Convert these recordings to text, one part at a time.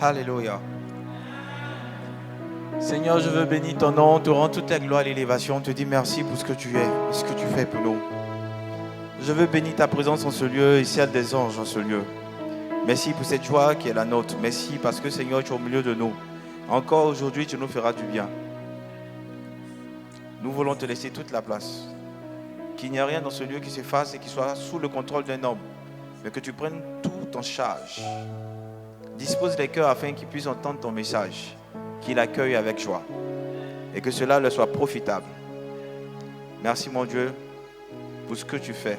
Alléluia. Seigneur, je veux bénir ton nom, te rendre toute la gloire et l'élévation, te dire merci pour ce que tu es, ce que tu fais pour nous. Je veux bénir ta présence en ce lieu et celle des anges en ce lieu. Merci pour cette joie qui est la nôtre. Merci parce que Seigneur, tu es au milieu de nous. Encore aujourd'hui, tu nous feras du bien. Nous voulons te laisser toute la place. Qu'il n'y ait rien dans ce lieu qui se fasse et qui soit sous le contrôle d'un homme, mais que tu prennes tout en charge. Dispose les cœurs afin qu'ils puissent entendre ton message, qu'ils l'accueillent avec joie et que cela leur soit profitable. Merci mon Dieu pour ce que tu fais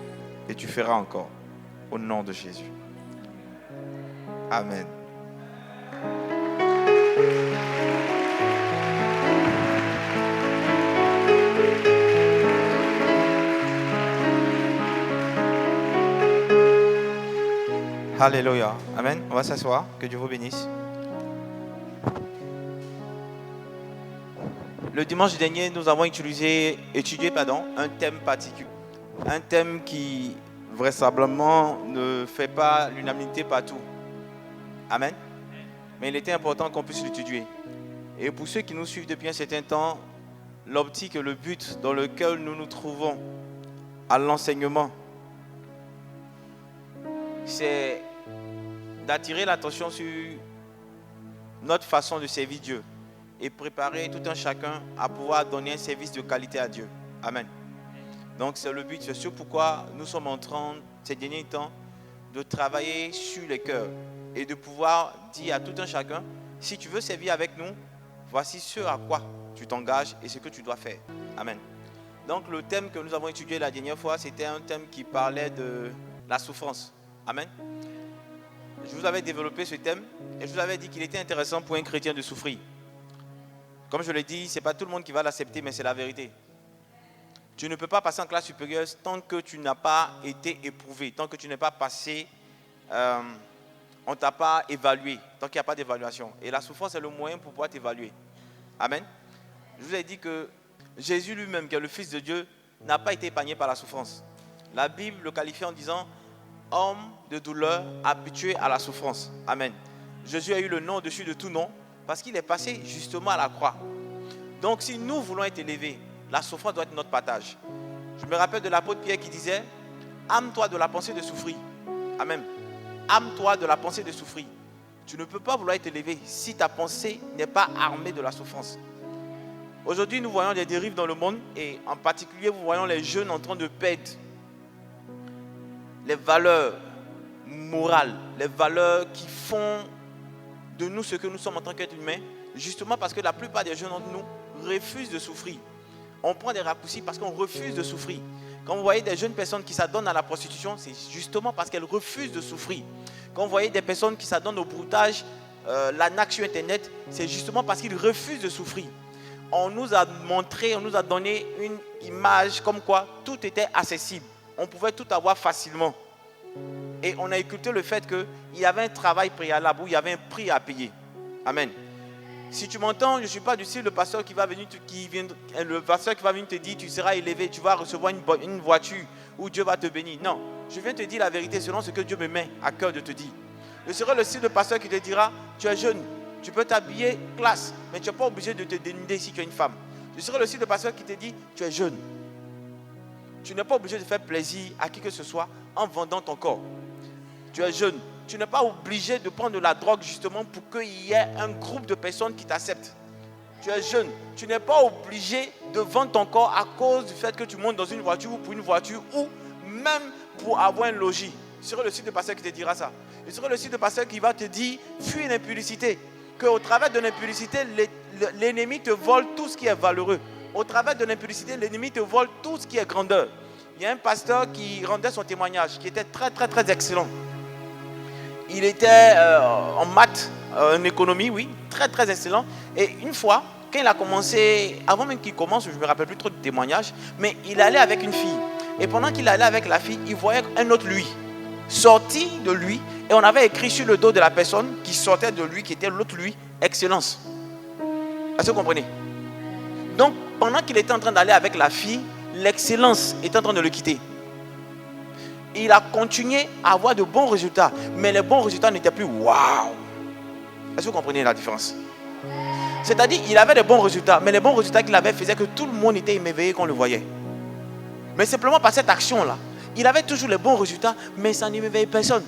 et tu feras encore au nom de Jésus. Amen. Alléluia. Amen. On va s'asseoir. Que Dieu vous bénisse. Le dimanche dernier, nous avons étudié un thème particulier. Un thème qui, vraisemblablement, ne fait pas l'unanimité partout. Amen. Mais il était important qu'on puisse l'étudier. Et pour ceux qui nous suivent depuis un certain temps, l'optique et le but dans lequel nous nous trouvons à l'enseignement, c'est d'attirer l'attention sur notre façon de servir Dieu et préparer tout un chacun à pouvoir donner un service de qualité à Dieu. Amen. Donc c'est le but, c'est ce pourquoi nous sommes en train, ces derniers temps, de travailler sur les cœurs et de pouvoir dire à tout un chacun, si tu veux servir avec nous, voici ce à quoi tu t'engages et ce que tu dois faire. Amen. Donc le thème que nous avons étudié la dernière fois, c'était un thème qui parlait de la souffrance. Amen. Je vous avais développé ce thème et je vous avais dit qu'il était intéressant pour un chrétien de souffrir. Comme je l'ai dit, ce n'est pas tout le monde qui va l'accepter, mais c'est la vérité. Tu ne peux pas passer en classe supérieure tant que tu n'as pas été éprouvé, tant que tu n'es pas passé, on ne t'a pas évalué, tant qu'il n'y a pas d'évaluation. Et la souffrance est le moyen pour pouvoir t'évaluer. Amen. Je vous ai dit que Jésus lui-même, qui est le Fils de Dieu, n'a pas été épargné par la souffrance. La Bible le qualifie en disant « homme de douleur, habitué à la souffrance ». Amen. Jésus a eu le nom au-dessus de tout nom parce qu'il est passé justement à la croix. Donc si nous voulons être élevés, la souffrance doit être notre partage. Je me rappelle de l'apôtre Pierre qui disait « âme-toi de la pensée de souffrir ». Amen. Âme-toi de la pensée de souffrir. Tu ne peux pas vouloir être élevé si ta pensée n'est pas armée de la souffrance. Aujourd'hui, nous voyons des dérives dans le monde et en particulier, nous voyons les jeunes en train de perdre les valeurs morales, les valeurs qui font de nous ce que nous sommes en tant qu'êtres humains, justement parce que la plupart des jeunes d'entre nous refusent de souffrir. On prend des raccourcis parce qu'on refuse de souffrir. Quand vous voyez des jeunes personnes qui s'adonnent à la prostitution, c'est justement parce qu'elles refusent de souffrir. Quand vous voyez des personnes qui s'adonnent au broutage, l'arnaque sur Internet, c'est justement parce qu'ils refusent de souffrir. On nous a montré, on nous a donné une image comme quoi tout était accessible. On pouvait tout avoir facilement. Et on a écouté le fait qu'il y avait un travail préalable où il y avait un prix à payer. Amen. Si tu m'entends, je ne suis pas du style le pasteur qui va venir te dire tu seras élevé, tu vas recevoir une voiture où Dieu va te bénir. Non, je viens te dire la vérité selon ce que Dieu me met à cœur de te dire. Je serai le style de pasteur qui te dira tu es jeune, tu peux t'habiller classe, mais tu n'es pas obligé de te dénuder si tu es une femme. Je serai le style de pasteur qui te dit tu es jeune. Tu n'es pas obligé de faire plaisir à qui que ce soit en vendant ton corps. Tu es jeune. Tu n'es pas obligé de prendre de la drogue justement pour qu'il y ait un groupe de personnes qui t'acceptent. Tu es jeune. Tu n'es pas obligé de vendre ton corps à cause du fait que tu montes dans une voiture ou pour une voiture ou même pour avoir un logis. Je serai le style de pasteur qui te dira ça. Je serai le style de pasteur qui va te dire fuis l'impudicité. Qu'au travers de l'impudicité, l'ennemi te vole tout ce qui est valeureux. Au travers de l'impudicité, l'ennemi te vole tout ce qui est grandeur. Il y a un pasteur qui rendait son témoignage, qui était très, très, très excellent. Il était en maths, en économie, oui, très, très excellent. Et une fois, quand il a commencé, avant même qu'il commence, je ne me rappelle plus trop du témoignage, mais il allait avec une fille. Et pendant qu'il allait avec la fille, il voyait un autre lui, sorti de lui. Et on avait écrit sur le dos de la personne qui sortait de lui, qui était l'autre lui, excellence. Est-ce que vous comprenez? Donc, pendant qu'il était en train d'aller avec la fille, l'excellence était en train de le quitter. Il a continué à avoir de bons résultats, mais les bons résultats n'étaient plus waouh. Est-ce que vous comprenez la différence? C'est-à-dire, il avait des bons résultats, mais les bons résultats qu'il avait faisaient que tout le monde était émerveillé quand on le voyait. Mais simplement par cette action-là, il avait toujours les bons résultats, mais ça n'émerveillait personne.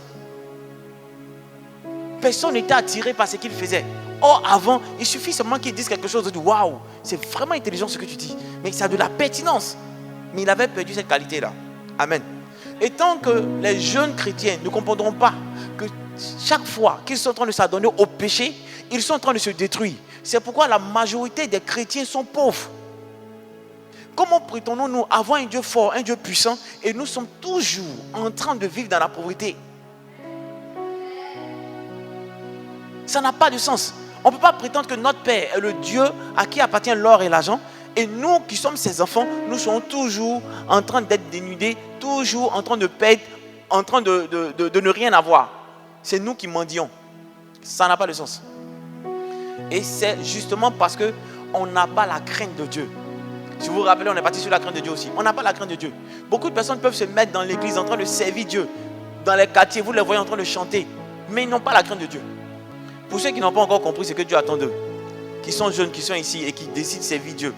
Personne n'était attiré par ce qu'il faisait. Or, avant, il suffit seulement qu'il dise quelque chose de waouh, c'est vraiment intelligent ce que tu dis, mais ça a de la pertinence. Mais il avait perdu cette qualité-là. Amen. Et tant que les jeunes chrétiens ne comprendront pas que chaque fois qu'ils sont en train de s'adonner au péché, ils sont en train de se détruire. C'est pourquoi la majorité des chrétiens sont pauvres. Comment prétendons-nous avoir un Dieu fort, un Dieu puissant, et nous sommes toujours en train de vivre dans la pauvreté? Ça n'a pas de sens. On ne peut pas prétendre que notre Père est le Dieu à qui appartient l'or et l'argent, et nous qui sommes ses enfants, nous sommes toujours en train d'être dénudés, toujours en train de perdre, en train de ne rien avoir. C'est nous qui mendions. Ça n'a pas de sens. Et c'est justement parce qu'on n'a pas la crainte de Dieu. Si vous vous rappelez, on est parti sur la crainte de Dieu aussi. On n'a pas la crainte de Dieu. Beaucoup de personnes peuvent se mettre dans l'église en train de servir Dieu. Dans les quartiers, vous les voyez en train de chanter. Mais ils n'ont pas la crainte de Dieu. Pour ceux qui n'ont pas encore compris ce que Dieu attend d'eux, qui sont jeunes, qui sont ici et qui décident de servir Dieu,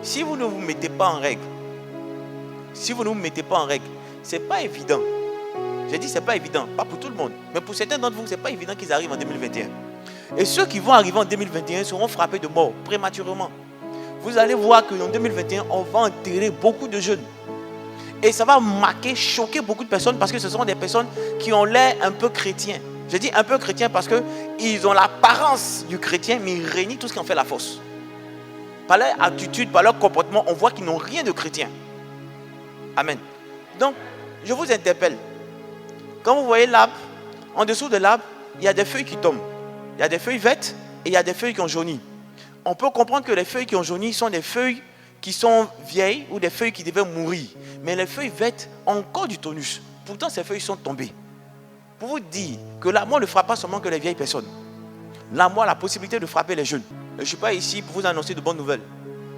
si vous ne vous mettez pas en règle, ce n'est pas évident. J'ai dit c'est pas évident, pas pour tout le monde. Mais pour certains d'entre vous, ce n'est pas évident qu'ils arrivent en 2021. Et ceux qui vont arriver en 2021 seront frappés de mort prématurément. Vous allez voir qu'en 2021, on va enterrer beaucoup de jeunes. Et ça va marquer, choquer beaucoup de personnes parce que ce sont des personnes qui ont l'air un peu chrétiens. Je dis un peu chrétiens parce qu'ils ont l'apparence du chrétien, mais ils réunissent tout ce qui en fait la force. Par leur attitude, par leur comportement, on voit qu'ils n'ont rien de chrétien. Amen. Donc, je vous interpelle. Quand vous voyez l'arbre, en dessous de l'arbre, il y a des feuilles qui tombent. Il y a des feuilles vertes et il y a des feuilles qui ont jauni. On peut comprendre que les feuilles qui ont jauni sont des feuilles qui sont vieilles ou des feuilles qui devaient mourir. Mais les feuilles vertes ont encore du tonus. Pourtant, ces feuilles sont tombées. Pour vous dire que la mort ne frappe pas seulement que les vieilles personnes. La mort a la possibilité de frapper les jeunes. Je ne suis pas ici pour vous annoncer de bonnes nouvelles.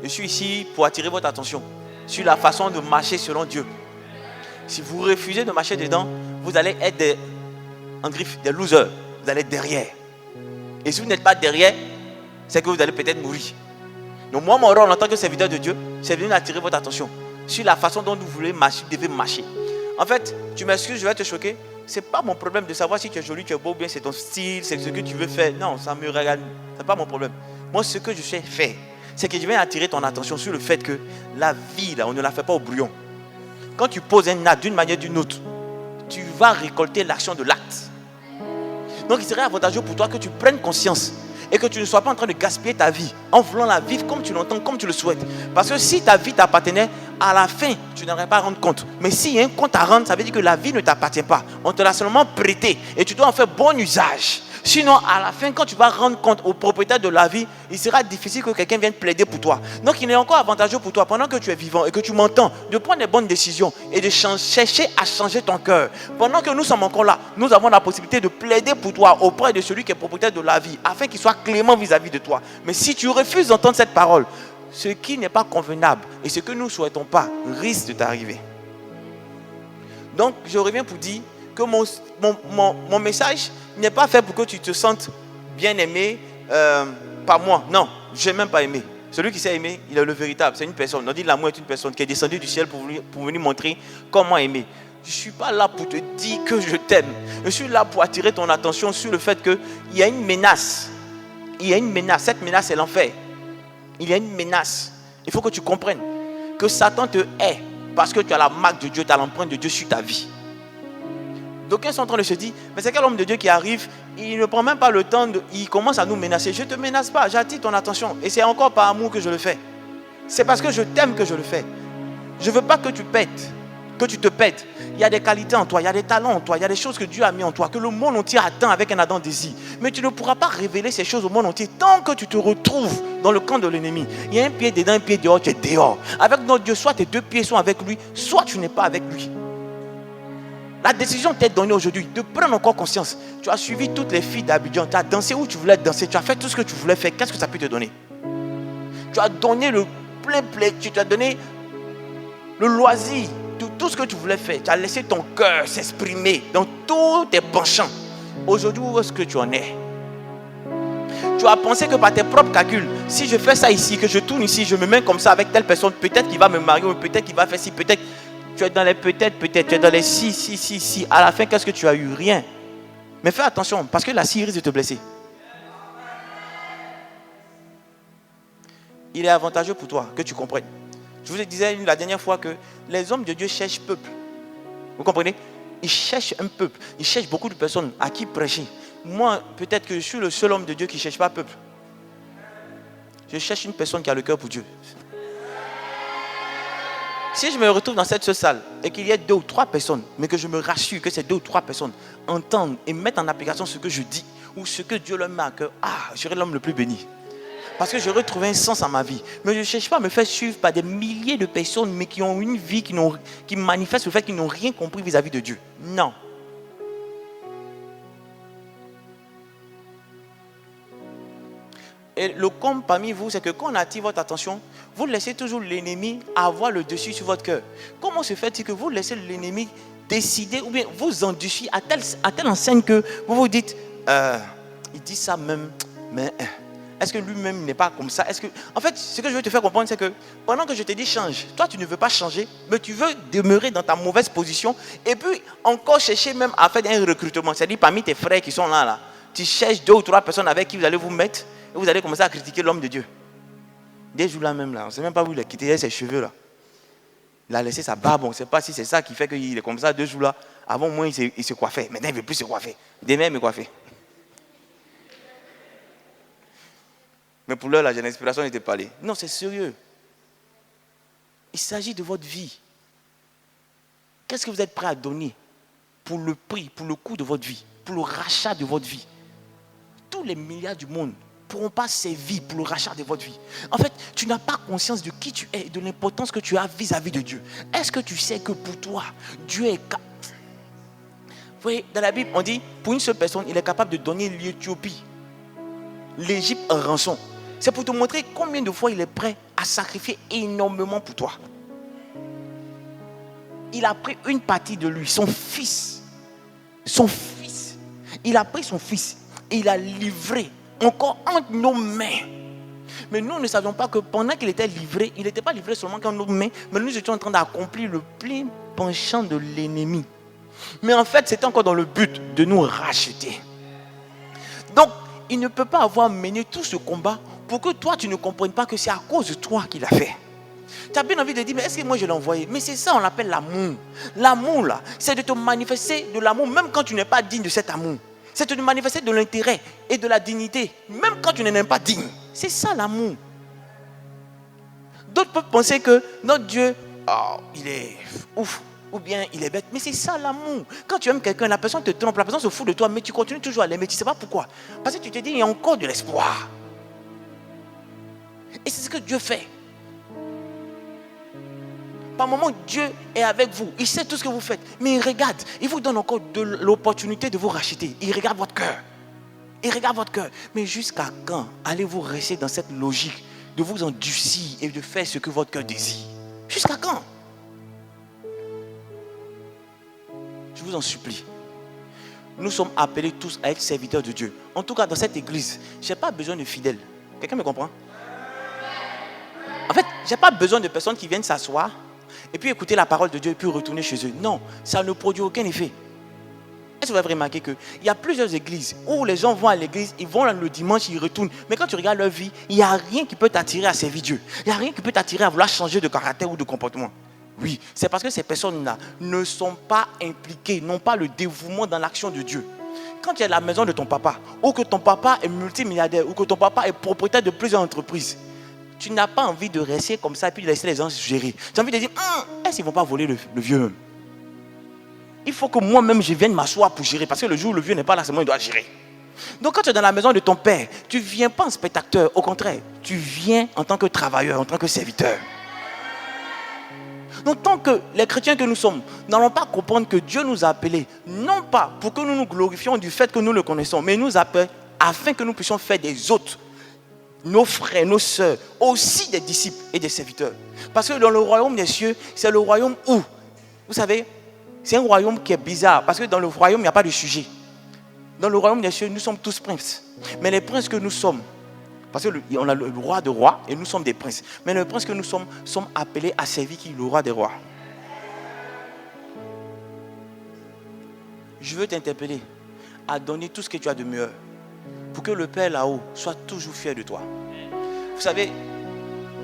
Je suis ici pour attirer votre attention sur la façon de marcher selon Dieu. Si vous refusez de marcher dedans, vous allez être des losers. Vous allez être derrière. Et si vous n'êtes pas derrière, c'est que vous allez peut-être mourir. Donc moi, mon rôle en tant que serviteur de Dieu, c'est de venir attirer votre attention sur la façon dont vous devez marcher. En fait, tu m'excuses, je vais te choquer. Ce n'est pas mon problème de savoir si tu es joli, tu es beau, bien c'est ton style, c'est ce que tu veux faire. Non, ça me regarde. Ce n'est pas mon problème. Moi, ce que je sais faire, c'est que je vais attirer ton attention sur le fait que la vie, là, on ne la fait pas au brouillon. Quand tu poses un acte d'une manière ou d'une autre, tu vas récolter l'action de l'acte. Donc, il serait avantageux pour toi que tu prennes conscience et que tu ne sois pas en train de gaspiller ta vie en voulant la vivre comme tu l'entends, comme tu le souhaites. Parce que si ta vie t'appartenait, à la fin, tu n'aurais pas à rendre compte. Mais s'il y a un compte à rendre, ça veut dire que la vie ne t'appartient pas. On te l'a seulement prêté et tu dois en faire bon usage. Sinon, à la fin, quand tu vas rendre compte au propriétaire de la vie, il sera difficile que quelqu'un vienne plaider pour toi. Donc, il est encore avantageux pour toi, pendant que tu es vivant et que tu m'entends, de prendre les bonnes décisions et de chercher à changer ton cœur. Pendant que nous sommes encore là, nous avons la possibilité de plaider pour toi auprès de celui qui est propriétaire de la vie, afin qu'il soit clément vis-à-vis de toi. Mais si tu refuses d'entendre cette parole, ce qui n'est pas convenable et ce que nous ne souhaitons pas risque de t'arriver. Donc, je reviens pour dire que mon message n'est pas fait pour que tu te sentes bien aimé par moi. Non, je n'ai même pas aimé. Celui qui s'est aimé, il est le véritable. C'est une personne. On dit l'amour est une personne qui est descendue du ciel pour venir montrer comment aimer. Je ne suis pas là pour te dire que je t'aime. Je suis là pour attirer ton attention sur le fait qu'il y a une menace. Il y a une menace. Cette menace, c'est l'enfer. Il y a une menace. Il faut que tu comprennes que Satan te hait parce que tu as la marque de Dieu, tu as l'empreinte de Dieu sur ta vie. D'aucuns sont en train de se dire, mais c'est quel homme de Dieu qui arrive, il ne prend même pas le temps, il commence à nous menacer. Je ne te menace pas, j'attire ton attention. Et c'est encore par amour que je le fais. C'est parce que je t'aime que je le fais. Je ne veux pas que tu pètes, que tu te pètes. Il y a des qualités en toi, il y a des talents en toi, il y a des choses que Dieu a mis en toi, que le monde entier attend avec un ardent désir. Mais tu ne pourras pas révéler ces choses au monde entier tant que tu te retrouves dans le camp de l'ennemi. Il y a un pied dedans, un pied dehors, tu es dehors. Avec notre Dieu, soit tes deux pieds sont avec lui, soit tu n'es pas avec lui. La décision t'est donnée aujourd'hui de prendre encore conscience. Tu as suivi toutes les filles d'Abidjan, tu as dansé où tu voulais danser, tu as fait tout ce que tu voulais faire. Qu'est-ce que ça peut te donner? Tu as donné le plein, tu as donné le loisir de tout ce que tu voulais faire. Tu as laissé ton cœur s'exprimer dans tous tes penchants. Aujourd'hui, où est-ce que tu en es? Tu as pensé que par tes propres calculs, si je fais ça ici, que je tourne ici, je me mets comme ça avec telle personne, peut-être qu'il va me marier, ou peut-être qu'il va faire ci, peut-être. Tu es dans les peut-être, tu es dans les si. À la fin, qu'est-ce que tu as eu? Rien. Mais fais attention, parce que la si risque de te blesser. Il est avantageux pour toi que tu comprennes. Je vous disais la dernière fois que les hommes de Dieu cherchent peuple. Vous comprenez? Ils cherchent un peuple. Ils cherchent beaucoup de personnes à qui prêcher. Moi, peut-être que je suis le seul homme de Dieu qui ne cherche pas peuple. Je cherche une personne qui a le cœur pour Dieu. Si je me retrouve dans cette salle et qu'il y ait 2 ou 3 personnes, mais que je me rassure que ces 2 ou 3 personnes entendent et mettent en application ce que je dis ou ce que Dieu leur met à cœur, je serai l'homme le plus béni. Parce que j'aurais trouvé un sens à ma vie. Mais je ne cherche pas à me faire suivre par des milliers de personnes, mais qui ont une vie, qui manifestent le fait qu'ils n'ont rien compris vis-à-vis de Dieu. Non. Et le comble parmi vous, c'est que quand on attire votre attention, vous laissez toujours l'ennemi avoir le dessus sur votre cœur. Comment se fait-il que vous laissez l'ennemi décider ou bien vous endurcir à telle enseigne que vous vous dites, il dit ça même, mais est-ce que lui-même n'est pas comme ça? En fait, ce que je veux te faire comprendre, c'est que pendant que je te dis change, toi tu ne veux pas changer, mais tu veux demeurer dans ta mauvaise position et puis encore chercher même à faire un recrutement. C'est-à-dire parmi tes frères qui sont là, tu cherches 2 ou 3 personnes avec qui vous allez vous mettre et vous allez commencer à critiquer l'homme de Dieu. Dès jours là même, on ne sait même pas où il a quitté ses cheveux là. Il a laissé sa barbe, on ne sait pas si c'est ça qui fait qu'il est comme ça 2 jours là. Avant, au moins, il se coiffait. Maintenant, il ne veut plus se coiffer. Demain, il me coiffait. Mais pour l'heure, j'ai l'inspiration de te parler. Non, c'est sérieux. Il s'agit de votre vie. Qu'est-ce que vous êtes prêt à donner pour le prix, pour le coût de votre vie, pour le rachat de votre vie? Tous les milliards du monde ne pourront pas servir pour le rachat de votre vie. En fait, tu n'as pas conscience de qui tu es et de l'importance que tu as vis-à-vis de Dieu. Est-ce que tu sais que pour toi, Dieu est capable? Vous voyez, dans la Bible, on dit, pour une seule personne, il est capable de donner l'Éthiopie, l'Égypte en rançon. C'est pour te montrer combien de fois il est prêt à sacrifier énormément pour toi. Il a pris une partie de lui, son fils. Son fils. Il a pris son fils et il a livré encore entre nos mains. Mais nous ne savions pas que pendant qu'il était livré, il n'était pas livré seulement qu'en nos mains, mais nous étions en train d'accomplir le plein penchant de l'ennemi. Mais en fait, c'était encore dans le but de nous racheter. Donc, il ne peut pas avoir mené tout ce combat pour que toi, tu ne comprennes pas que c'est à cause de toi qu'il a fait. Tu as bien envie de dire, mais est-ce que moi je l'ai envoyé? Mais c'est ça, on l'appelle l'amour. L'amour, là, c'est de te manifester de l'amour, même quand tu n'es pas digne de cet amour. C'est de te manifester de l'intérêt et de la dignité, même quand tu n'en es pas digne. C'est ça l'amour. D'autres peuvent penser que notre Dieu, il est ouf, ou bien il est bête. Mais c'est ça l'amour. Quand tu aimes quelqu'un, la personne te trompe, la personne se fout de toi, mais tu continues toujours à l'aimer. Tu ne sais pas pourquoi. Parce que tu te dis, il y a encore de l'espoir. Et c'est ce que Dieu fait. Par moment, Dieu est avec vous. Il sait tout ce que vous faites. Mais il regarde. Il vous donne encore de l'opportunité de vous racheter. Il regarde votre cœur. Il regarde votre cœur. Mais jusqu'à quand allez-vous rester dans cette logique de vous endurcir et de faire ce que votre cœur désire? Jusqu'à quand? Je vous en supplie. Nous sommes appelés tous à être serviteurs de Dieu. En tout cas, dans cette église, je n'ai pas besoin de fidèles. Quelqu'un me comprend? En fait, je n'ai pas besoin de personnes qui viennent s'asseoir et puis écouter la parole de Dieu et puis retourner chez eux. Non, ça ne produit aucun effet. Est-ce que vous avez remarqué qu'il y a plusieurs églises où les gens vont à l'église, ils vont le dimanche, ils retournent. Mais quand tu regardes leur vie, il n'y a rien qui peut t'attirer à servir Dieu. Il n'y a rien qui peut t'attirer à vouloir changer de caractère ou de comportement. Oui, c'est parce que ces personnes-là ne sont pas impliquées, n'ont pas le dévouement dans l'action de Dieu. Quand tu es à la maison de ton papa, ou que ton papa est multimilliardaire, ou que ton papa est propriétaire de plusieurs entreprises, tu n'as pas envie de rester comme ça et puis de laisser les gens gérer. Tu as envie de dire, est-ce qu'ils ne vont pas voler le vieux même? Il faut que moi-même je vienne m'asseoir pour gérer. Parce que le jour où le vieux n'est pas là, c'est moi qui dois gérer. Donc quand tu es dans la maison de ton père, tu ne viens pas en spectateur. Au contraire, tu viens en tant que travailleur, en tant que serviteur. Donc tant que les chrétiens que nous sommes n'allons pas comprendre que Dieu nous a appelés, non pas pour que nous nous glorifions du fait que nous le connaissons, mais nous appelle afin que nous puissions faire des autres, nos frères, nos sœurs, aussi des disciples et des serviteurs. Parce que dans le royaume des cieux, c'est le royaume où, vous savez, c'est un royaume qui est bizarre. Parce que dans le royaume, il n'y a pas de sujet. dans le royaume des cieux, nous sommes tous princes. Mais les princes que nous sommes, parce qu'on a le roi de rois et nous sommes des princes. Mais les princes que nous sommes appelés à servir qui est le roi des rois. Je veux t'interpeller à donner tout ce que tu as de meilleur pour que le Père là-haut soit toujours fier de toi. Vous savez,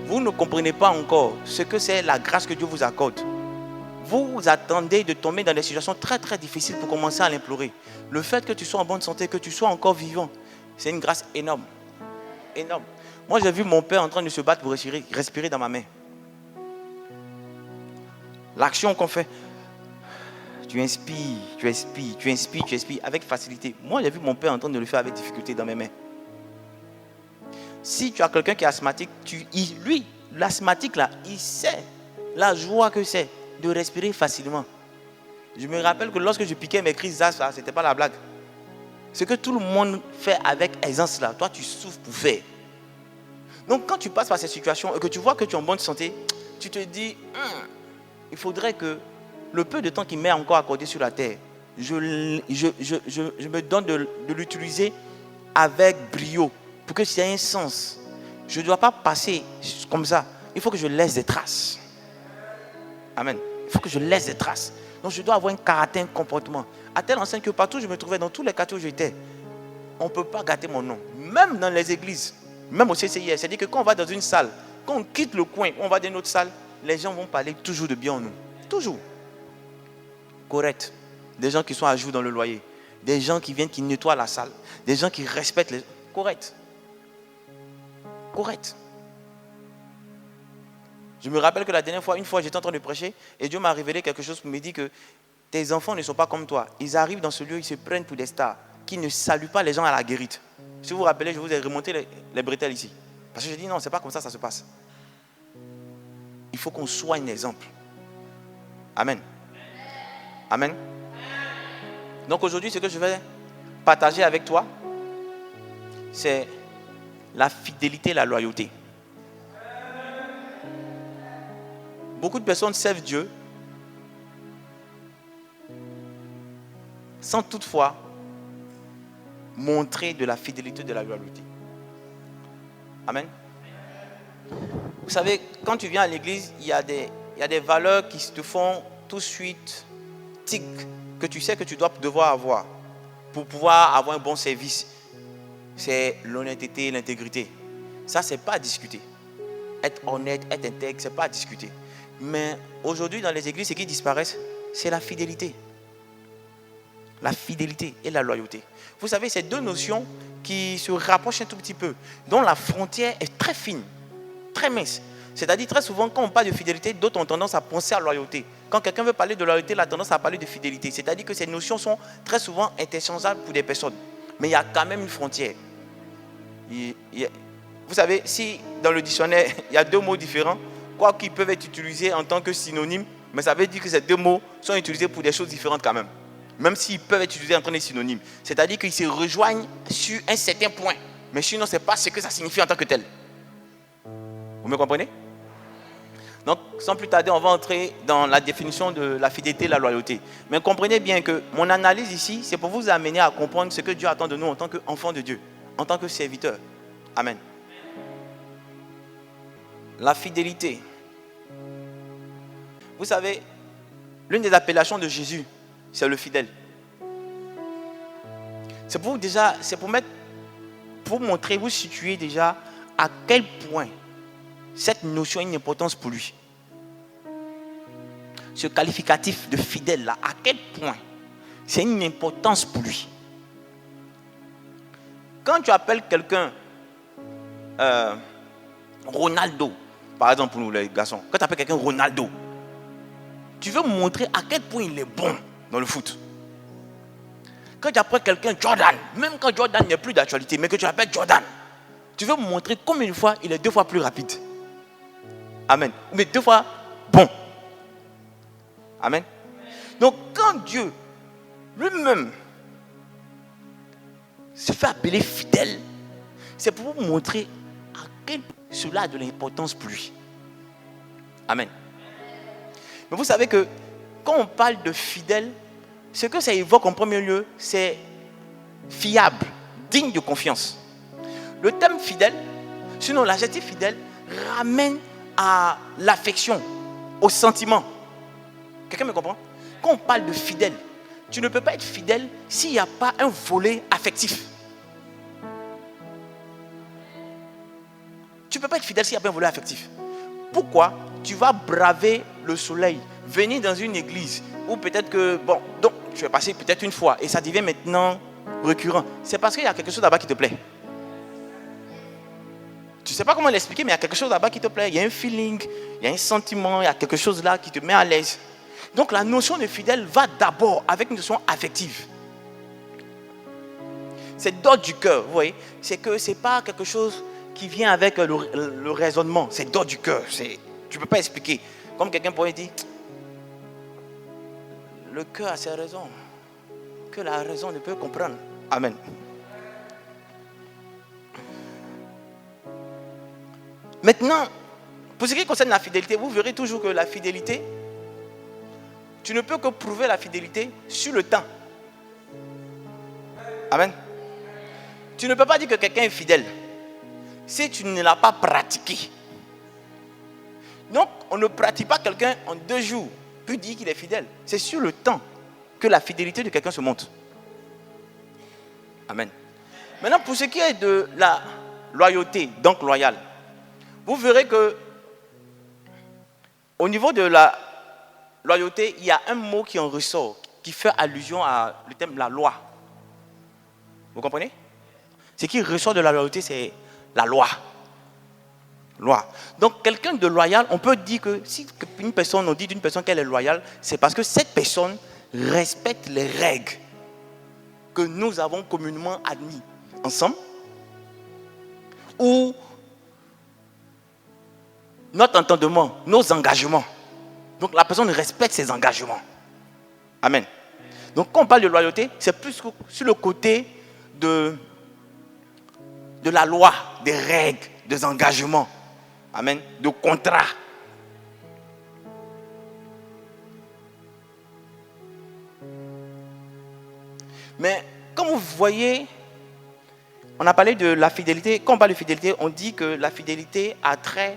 vous ne comprenez pas encore ce que c'est la grâce que Dieu vous accorde. Vous attendez de tomber dans des situations très très difficiles pour commencer à l'implorer. Le fait que tu sois en bonne santé, que tu sois encore vivant, c'est une grâce énorme. Énorme. Moi j'ai vu mon père en train de se battre pour respirer dans ma main. L'action qu'on fait, tu inspires avec facilité. Moi j'ai vu mon père en train de le faire avec difficulté dans mes mains. Si tu as quelqu'un qui est asthmatique, lui, l'asthmatique là, il sait la joie que c'est de respirer facilement. Je me rappelle que lorsque je piquais mes crises d'asthme, ce n'était pas la blague. Ce que tout le monde fait avec aisance là, toi tu souffres pour faire. Donc quand tu passes par ces situations et que tu vois que tu es en bonne santé, tu te dis, il faudrait que le peu de temps qu'il m'est encore accordé sur la terre, je me donne de l'utiliser avec brio pour que ça ait un sens. Je ne dois pas passer comme ça. Il faut que je laisse des traces. Amen. Il faut que je laisse des traces. Donc je dois avoir un caractère, un comportement. À telle enseigne que partout où je me trouvais, dans tous les quartiers où j'étais, on ne peut pas gâter mon nom. Même dans les églises, même au CCIS. C'est-à-dire que quand on va dans une salle, quand on quitte le coin, on va dans une autre salle, les gens vont parler toujours de bien en nous. Toujours. Correct. Des gens qui sont à jour dans le loyer. Des gens qui viennent, qui nettoient la salle. Des gens qui respectent les... Correct. Correct. Je me rappelle que la dernière fois, une fois, j'étais en train de prêcher et Dieu m'a révélé quelque chose pour me dire que tes enfants ne sont pas comme toi. Ils arrivent dans ce lieu, ils se prennent pour des stars qui ne saluent pas les gens à la guérite. Si vous vous rappelez, je vous ai remonté les bretelles ici. Parce que je dis non, c'est pas comme ça se passe. Il faut qu'on soit un exemple. Amen. Amen. Donc aujourd'hui, ce que je vais partager avec toi, c'est la fidélité et la loyauté. Beaucoup de personnes servent Dieu sans toutefois montrer de la fidélité et de la loyauté. Amen. Vous savez, quand tu viens à l'église, il y a des valeurs qui te font tout de suite tic, que tu sais que tu dois devoir avoir pour pouvoir avoir un bon service. C'est l'honnêteté et l'intégrité. Ça, c'est pas à discuter. Être honnête, être intègre, c'est pas à discuter. Mais aujourd'hui, dans les églises, ce qui disparaît, c'est la fidélité. La fidélité et la loyauté. Vous savez, c'est deux notions qui se rapprochent un tout petit peu, dont la frontière est très fine, très mince. C'est-à-dire, très souvent, quand on parle de fidélité, d'autres ont tendance à penser à loyauté. Quand quelqu'un veut parler de loyauté, il a tendance à parler de fidélité. C'est-à-dire que ces notions sont très souvent interchangeables pour des personnes. Mais il y a quand même une frontière. Vous savez, si dans le dictionnaire, il y a deux mots différents, quoi qu'ils peuvent être utilisés en tant que synonymes, mais ça veut dire que ces deux mots sont utilisés pour des choses différentes quand même. Même s'ils peuvent être utilisés en tant que synonymes. C'est-à-dire qu'ils se rejoignent sur un certain point. Mais sinon, ce n'est pas ce que ça signifie en tant que tel. Vous me comprenez? Donc, sans plus tarder, on va entrer dans la définition de la fidélité et la loyauté. Mais comprenez bien que mon analyse ici, c'est pour vous amener à comprendre ce que Dieu attend de nous en tant qu'enfants de Dieu, en tant que serviteurs. Amen. La fidélité. Vous savez, l'une des appellations de Jésus, c'est le fidèle. C'est pour déjà, pour montrer, vous situer déjà à quel point cette notion a une importance pour lui. Ce qualificatif de fidèle là, à quel point c'est une importance pour lui. Quand tu appelles quelqu'un Ronaldo, par exemple pour nous les garçons, quand tu appelles quelqu'un Ronaldo, tu veux montrer à quel point il est bon dans le foot. Quand tu appelles quelqu'un Jordan, même quand Jordan n'est plus d'actualité, mais que tu l'appelles Jordan, tu veux montrer combien de fois il est 2 fois plus rapide. Amen. Mais 2 fois bon. Amen. Donc quand Dieu lui-même se fait appeler fidèle, c'est pour vous montrer à quel point cela a de l'importance pour lui. Amen. Mais vous savez que quand on parle de fidèle, ce que ça évoque en premier lieu, c'est fiable, digne de confiance. Le terme fidèle, sinon l'adjectif fidèle, ramène à l'affection, au sentiment. Quelqu'un me comprend? Quand on parle de fidèle, tu ne peux pas être fidèle s'il n'y a pas un volet affectif. Tu ne peux pas être fidèle s'il n'y a pas un volet affectif. Pourquoi? Tu vas braver le soleil, venir dans une église, ou peut-être que, bon, donc tu vas passer peut-être une fois, et ça devient maintenant récurrent. C'est parce qu'il y a quelque chose là-bas qui te plaît. Tu ne sais pas comment l'expliquer, mais il y a quelque chose là-bas qui te plaît. Il y a un feeling, il y a un sentiment, il y a quelque chose là qui te met à l'aise. Donc la notion de fidèle va d'abord avec une notion affective. C'est d'ordre du cœur, vous voyez. C'est que ce n'est pas quelque chose qui vient avec le raisonnement. C'est d'ordre du cœur. Tu ne peux pas expliquer. Comme quelqu'un pourrait dire, le cœur a ses raisons que la raison ne peut comprendre. Amen. Maintenant, pour ce qui concerne la fidélité, vous verrez toujours que la fidélité, tu ne peux que prouver la fidélité sur le temps. Amen. Tu ne peux pas dire que quelqu'un est fidèle si tu ne l'as pas pratiqué. Donc, on ne pratique pas quelqu'un en 2 jours, puis dire qu'il est fidèle. C'est sur le temps que la fidélité de quelqu'un se montre. Amen. Maintenant, pour ce qui est de la loyauté, donc loyale, vous verrez que au niveau de la loyauté, il y a un mot qui en ressort, qui fait allusion à le thème de la loi. Vous comprenez? Ce qui ressort de la loyauté, c'est la loi. Loi. Donc, quelqu'un de loyal, on peut dire que si une personne, on dit d'une personne qu'elle est loyale, c'est parce que cette personne respecte les règles que nous avons communément admises ensemble, ou notre entendement, nos engagements. Donc la personne respecte ses engagements. Amen. Donc quand on parle de loyauté, c'est plus sur le côté de la loi, des règles, des engagements. Amen. De contrats. Mais comme vous voyez, on a parlé de la fidélité. Quand on parle de fidélité, on dit que la fidélité a trait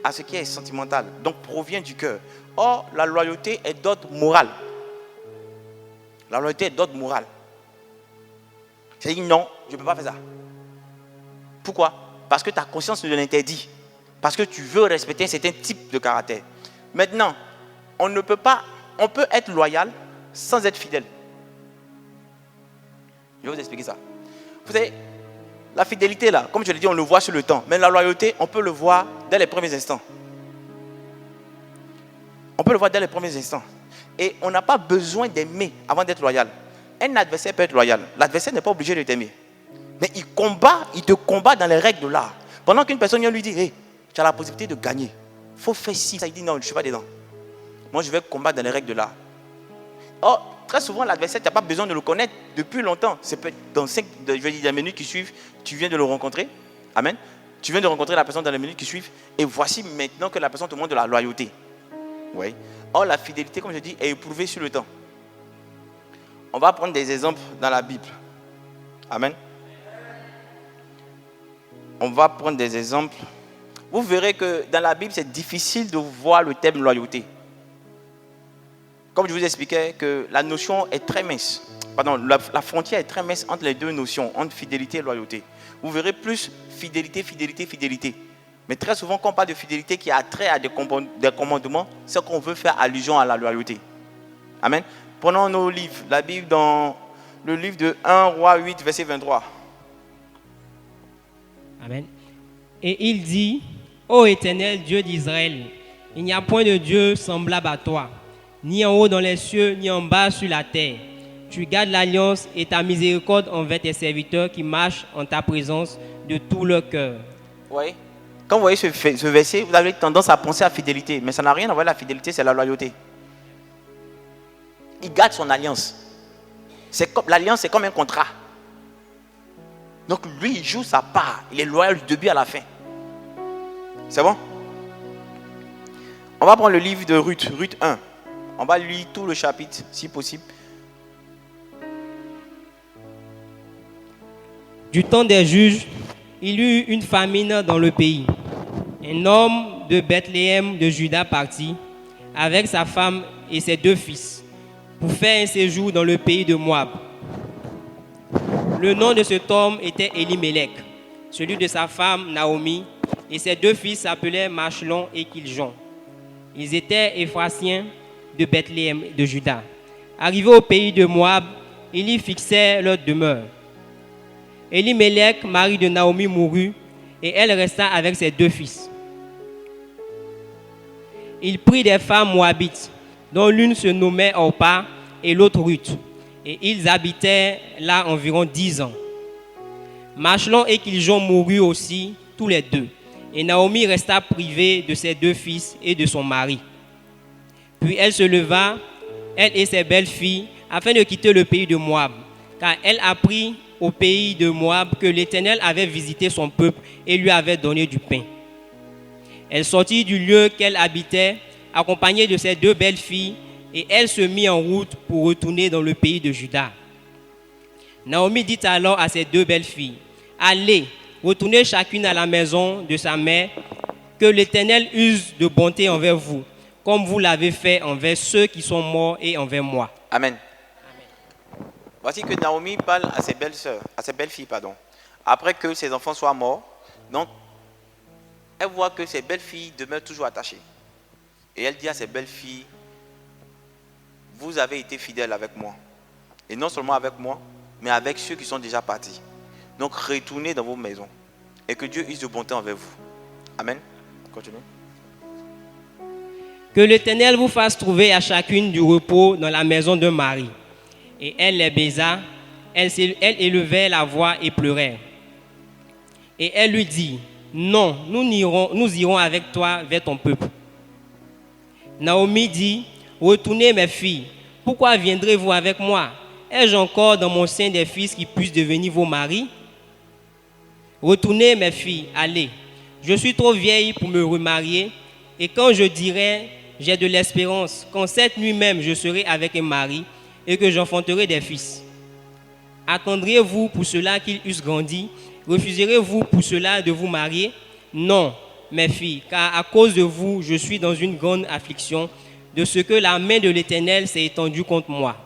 à ce qui est sentimental, donc provient du cœur. Or, la loyauté est d'ordre moral. La loyauté est d'ordre moral. C'est-à-dire, non, je ne peux pas faire ça. Pourquoi? Parce que ta conscience te l'interdit. Parce que tu veux respecter un certain type de caractère. Maintenant, on peut être loyal sans être fidèle. Je vais vous expliquer ça. Vous savez, la fidélité, là, comme je l'ai dit, on le voit sur le temps. Mais la loyauté, on peut le voir dès les premiers instants. On peut le voir dès les premiers instants. Et on n'a pas besoin d'aimer avant d'être loyal. Un adversaire peut être loyal. L'adversaire n'est pas obligé de t'aimer. Mais il te combat dans les règles de l'art. Pendant qu'une personne vient lui dire, hey, tu as la possibilité de gagner. Il faut faire ci. Ça, il dit, non, je ne suis pas dedans. Moi, je vais combattre dans les règles de l'art. Or, très souvent, l'adversaire, tu n'as pas besoin de le connaître depuis longtemps. C'est peut-être dans 5 minutes qui suivent, tu viens de le rencontrer. Amen. Tu viens de rencontrer la personne dans les minutes qui suivent. Et voici maintenant que la personne te montre de la loyauté. Oui. Or, la fidélité, comme je dis, est éprouvée sur le temps. On va prendre des exemples dans la Bible. Amen. On va prendre des exemples. Vous verrez que dans la Bible, c'est difficile de voir le thème loyauté. Comme je vous expliquais que la notion est très mince. Pardon, la frontière est très mince entre les deux notions, entre fidélité et loyauté. Vous verrez plus fidélité, fidélité, fidélité. Mais très souvent, quand on parle de fidélité qui a trait à des commandements, c'est qu'on veut faire allusion à la loyauté. Amen. Prenons nos livres, la Bible dans le livre de 1 Roi 8, verset 23. Amen. Et il dit, ô Éternel Dieu d'Israël, il n'y a point de Dieu semblable à toi, ni en haut dans les cieux, ni en bas sur la terre. Tu gardes l'alliance et ta miséricorde envers tes serviteurs qui marchent en ta présence de tout leur cœur. Oui. Quand vous voyez ce verset, vous avez tendance à penser à fidélité. Mais ça n'a rien à voir avec la fidélité, c'est la loyauté. Il garde son alliance. L'alliance, c'est comme un contrat. Donc lui, il joue sa part. Il est loyal du début à la fin. C'est bon? On va prendre le livre de Ruth, Ruth 1. On va lire tout le chapitre, si possible. Du temps des juges, il y eut une famine dans le pays. Un homme de Bethléem de Juda partit avec sa femme et ses 2 fils pour faire un séjour dans le pays de Moab. Le nom de cet homme était Elimelech, celui de sa femme Naomi, et ses 2 fils s'appelaient Machlon et Kiljon. Ils étaient Éphrasiens de Bethléem de Juda. Arrivés au pays de Moab, ils y fixèrent leur demeure. Elimelech, mari de Naomi, mourut, et elle resta avec ses 2 fils. Il prit des femmes moabites, dont l'une se nommait Orpa et l'autre Ruth, et ils habitaient là environ 10 ans. Machlon et Kiljon moururent aussi, tous les 2, et Naomi resta privée de ses 2 fils et de son mari. Puis elle se leva, elle et ses belles-filles, afin de quitter le pays de Moab, car elle apprit au pays de Moab que l'Éternel avait visité son peuple et lui avait donné du pain. Elle sortit du lieu qu'elle habitait, accompagnée de ses 2 belles-filles, et elle se mit en route pour retourner dans le pays de Juda. Naomi dit alors à ses 2 belles-filles, « Allez, retournez chacune à la maison de sa mère, que l'Éternel use de bonté envers vous, comme vous l'avez fait envers ceux qui sont morts et envers moi. » Amen. Voici que Naomi parle à ses belles-sœurs, à ses belles-filles, après que ses enfants soient morts. Donc, elle voit que ses belles-filles demeurent toujours attachées. Et elle dit à ses belles-filles, vous avez été fidèles avec moi. Et non seulement avec moi, mais avec ceux qui sont déjà partis. Donc, retournez dans vos maisons. Et que Dieu use de bonté envers vous. Amen. Continuez. Que l'Éternel vous fasse trouver à chacune du repos dans la maison d'un mari. Et elle les baisa, elle élevait la voix et pleurait. Et elle lui dit, non, nous irons avec toi vers ton peuple. Naomi dit, retournez mes filles, pourquoi viendrez-vous avec moi? Ai-je encore dans mon sein des fils qui puissent devenir vos maris? Retournez mes filles, allez, je suis trop vieille pour me remarier, et quand je dirai, j'ai de l'espérance, qu'en cette nuit même je serai avec un mari, et que j'enfanterai des fils. Attendriez-vous pour cela qu'ils eussent grandi? Refuserez-vous pour cela de vous marier? Non, mes filles, car à cause de vous, je suis dans une grande affliction, de ce que la main de l'Éternel s'est étendue contre moi.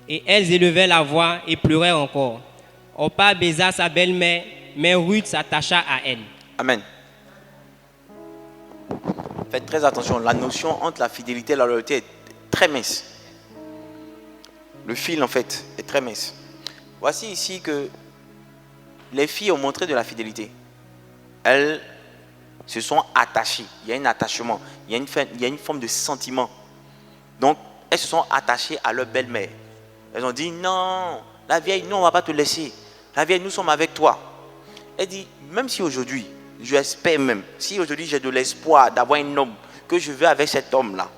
Et elles élevaient la voix et pleuraient encore. Orpa baisa sa belle-mère, mais Ruth s'attacha à elle. Amen. Faites très attention, la notion entre la fidélité et la loyauté est très mince. Le fil, en fait, est très mince. Voici ici que les filles ont montré de la fidélité. Elles se sont attachées. Il y a un attachement. Il y a une forme de sentiment. Donc, elles se sont attachées à leur belle-mère. Elles ont dit, non, la vieille, nous, on ne va pas te laisser. La vieille, nous sommes avec toi. Elle dit, même si aujourd'hui, j'espère même, si aujourd'hui j'ai de l'espoir d'avoir un homme, que je veux avec cet homme-là,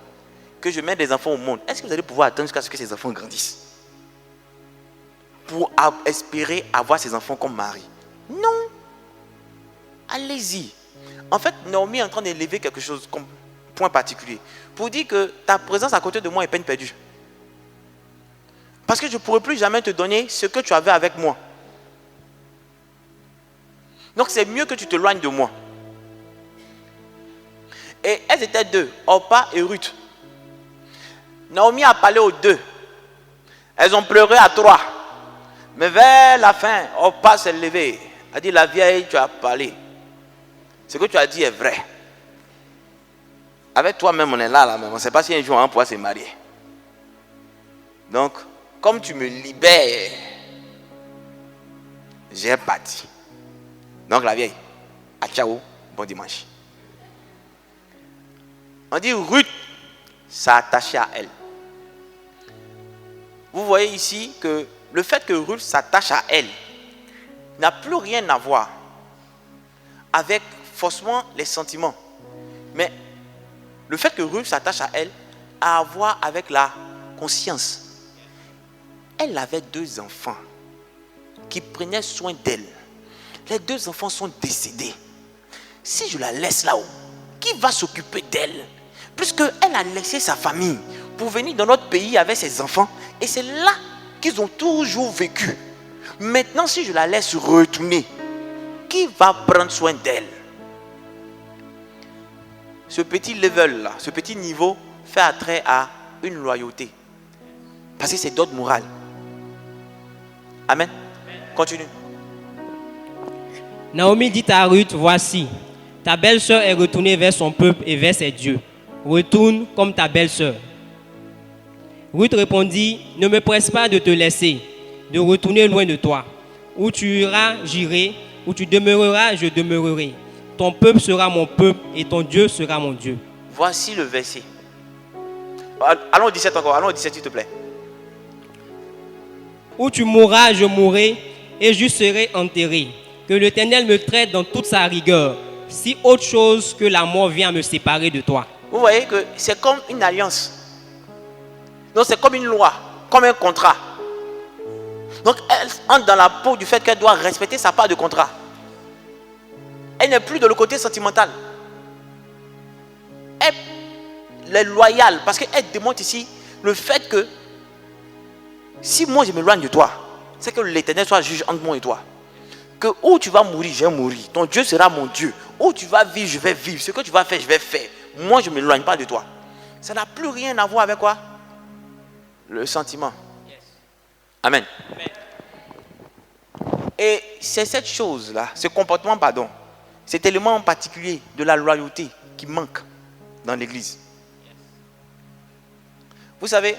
que je mette des enfants au monde, est-ce que vous allez pouvoir attendre jusqu'à ce que ces enfants grandissent pour espérer avoir ces enfants comme mari? Non. Allez-y. En fait, Naomi est en train d'élever quelque chose comme point particulier pour dire que ta présence à côté de moi est peine perdue. Parce que je ne pourrai plus jamais te donner ce que tu avais avec moi. Donc c'est mieux que tu te éloignes de moi. Et elles étaient 2, Orpa et Ruth. Naomi a parlé aux 2. Elles ont pleuré à 3. Mais vers la fin, Orpa s'est levée. Elle a dit, la vieille, tu as parlé. Ce que tu as dit est vrai. Avec toi-même, on est là, même. On ne sait pas si un jour on pourra se marier. Donc, comme tu me libères, j'ai parti. Donc la vieille, à ciao, bon dimanche. On dit Ruth s'est attachée à elle. Vous voyez ici que le fait que Ruth s'attache à elle n'a plus rien à voir avec forcément les sentiments. Mais le fait que Ruth s'attache à elle a à voir avec la conscience. Elle avait 2 enfants qui prenaient soin d'elle. Les 2 enfants sont décédés. Si je la laisse là-haut, qui va s'occuper d'elle? Puisqu'elle a laissé sa famille pour venir dans notre pays avec ses enfants. Et c'est là qu'ils ont toujours vécu. Maintenant, si je la laisse retourner, qui va prendre soin d'elle? Ce petit level là, ce petit niveau fait attrait à une loyauté. Parce que c'est d'ordre moral. Amen. Continue. Naomi dit à Ruth, voici, ta belle-sœur est retournée vers son peuple et vers ses dieux. Retourne comme ta belle-sœur. Ruth répondit, ne me presse pas de te laisser, de retourner loin de toi. Où tu iras, j'irai, où tu demeureras, je demeurerai. Ton peuple sera mon peuple et ton Dieu sera mon Dieu. Voici le verset. Allons au 17 encore, allons au 17 s'il te plaît. Où tu mourras, je mourrai et je serai enterré. Que l'Éternel me traite dans toute sa rigueur, si autre chose que la mort vient me séparer de toi. Vous voyez que c'est comme une alliance. Donc c'est comme une loi, comme un contrat. Donc elle entre dans la peau du fait qu'elle doit respecter sa part de contrat. Elle n'est plus de le côté sentimental. Elle est loyale parce qu'elle démontre ici le fait que si moi je m'éloigne de toi, c'est que l'Éternel soit juge entre moi et toi. Que où tu vas mourir, je vais mourir. Ton Dieu sera mon Dieu. Où tu vas vivre, je vais vivre. Ce que tu vas faire, je vais faire. Moi, je ne m'éloigne pas de toi. Ça n'a plus rien à voir avec quoi? Le sentiment. Amen. Et c'est cette chose-là, ce comportement, pardon, cet élément en particulier de la loyauté qui manque dans l'église. Vous savez,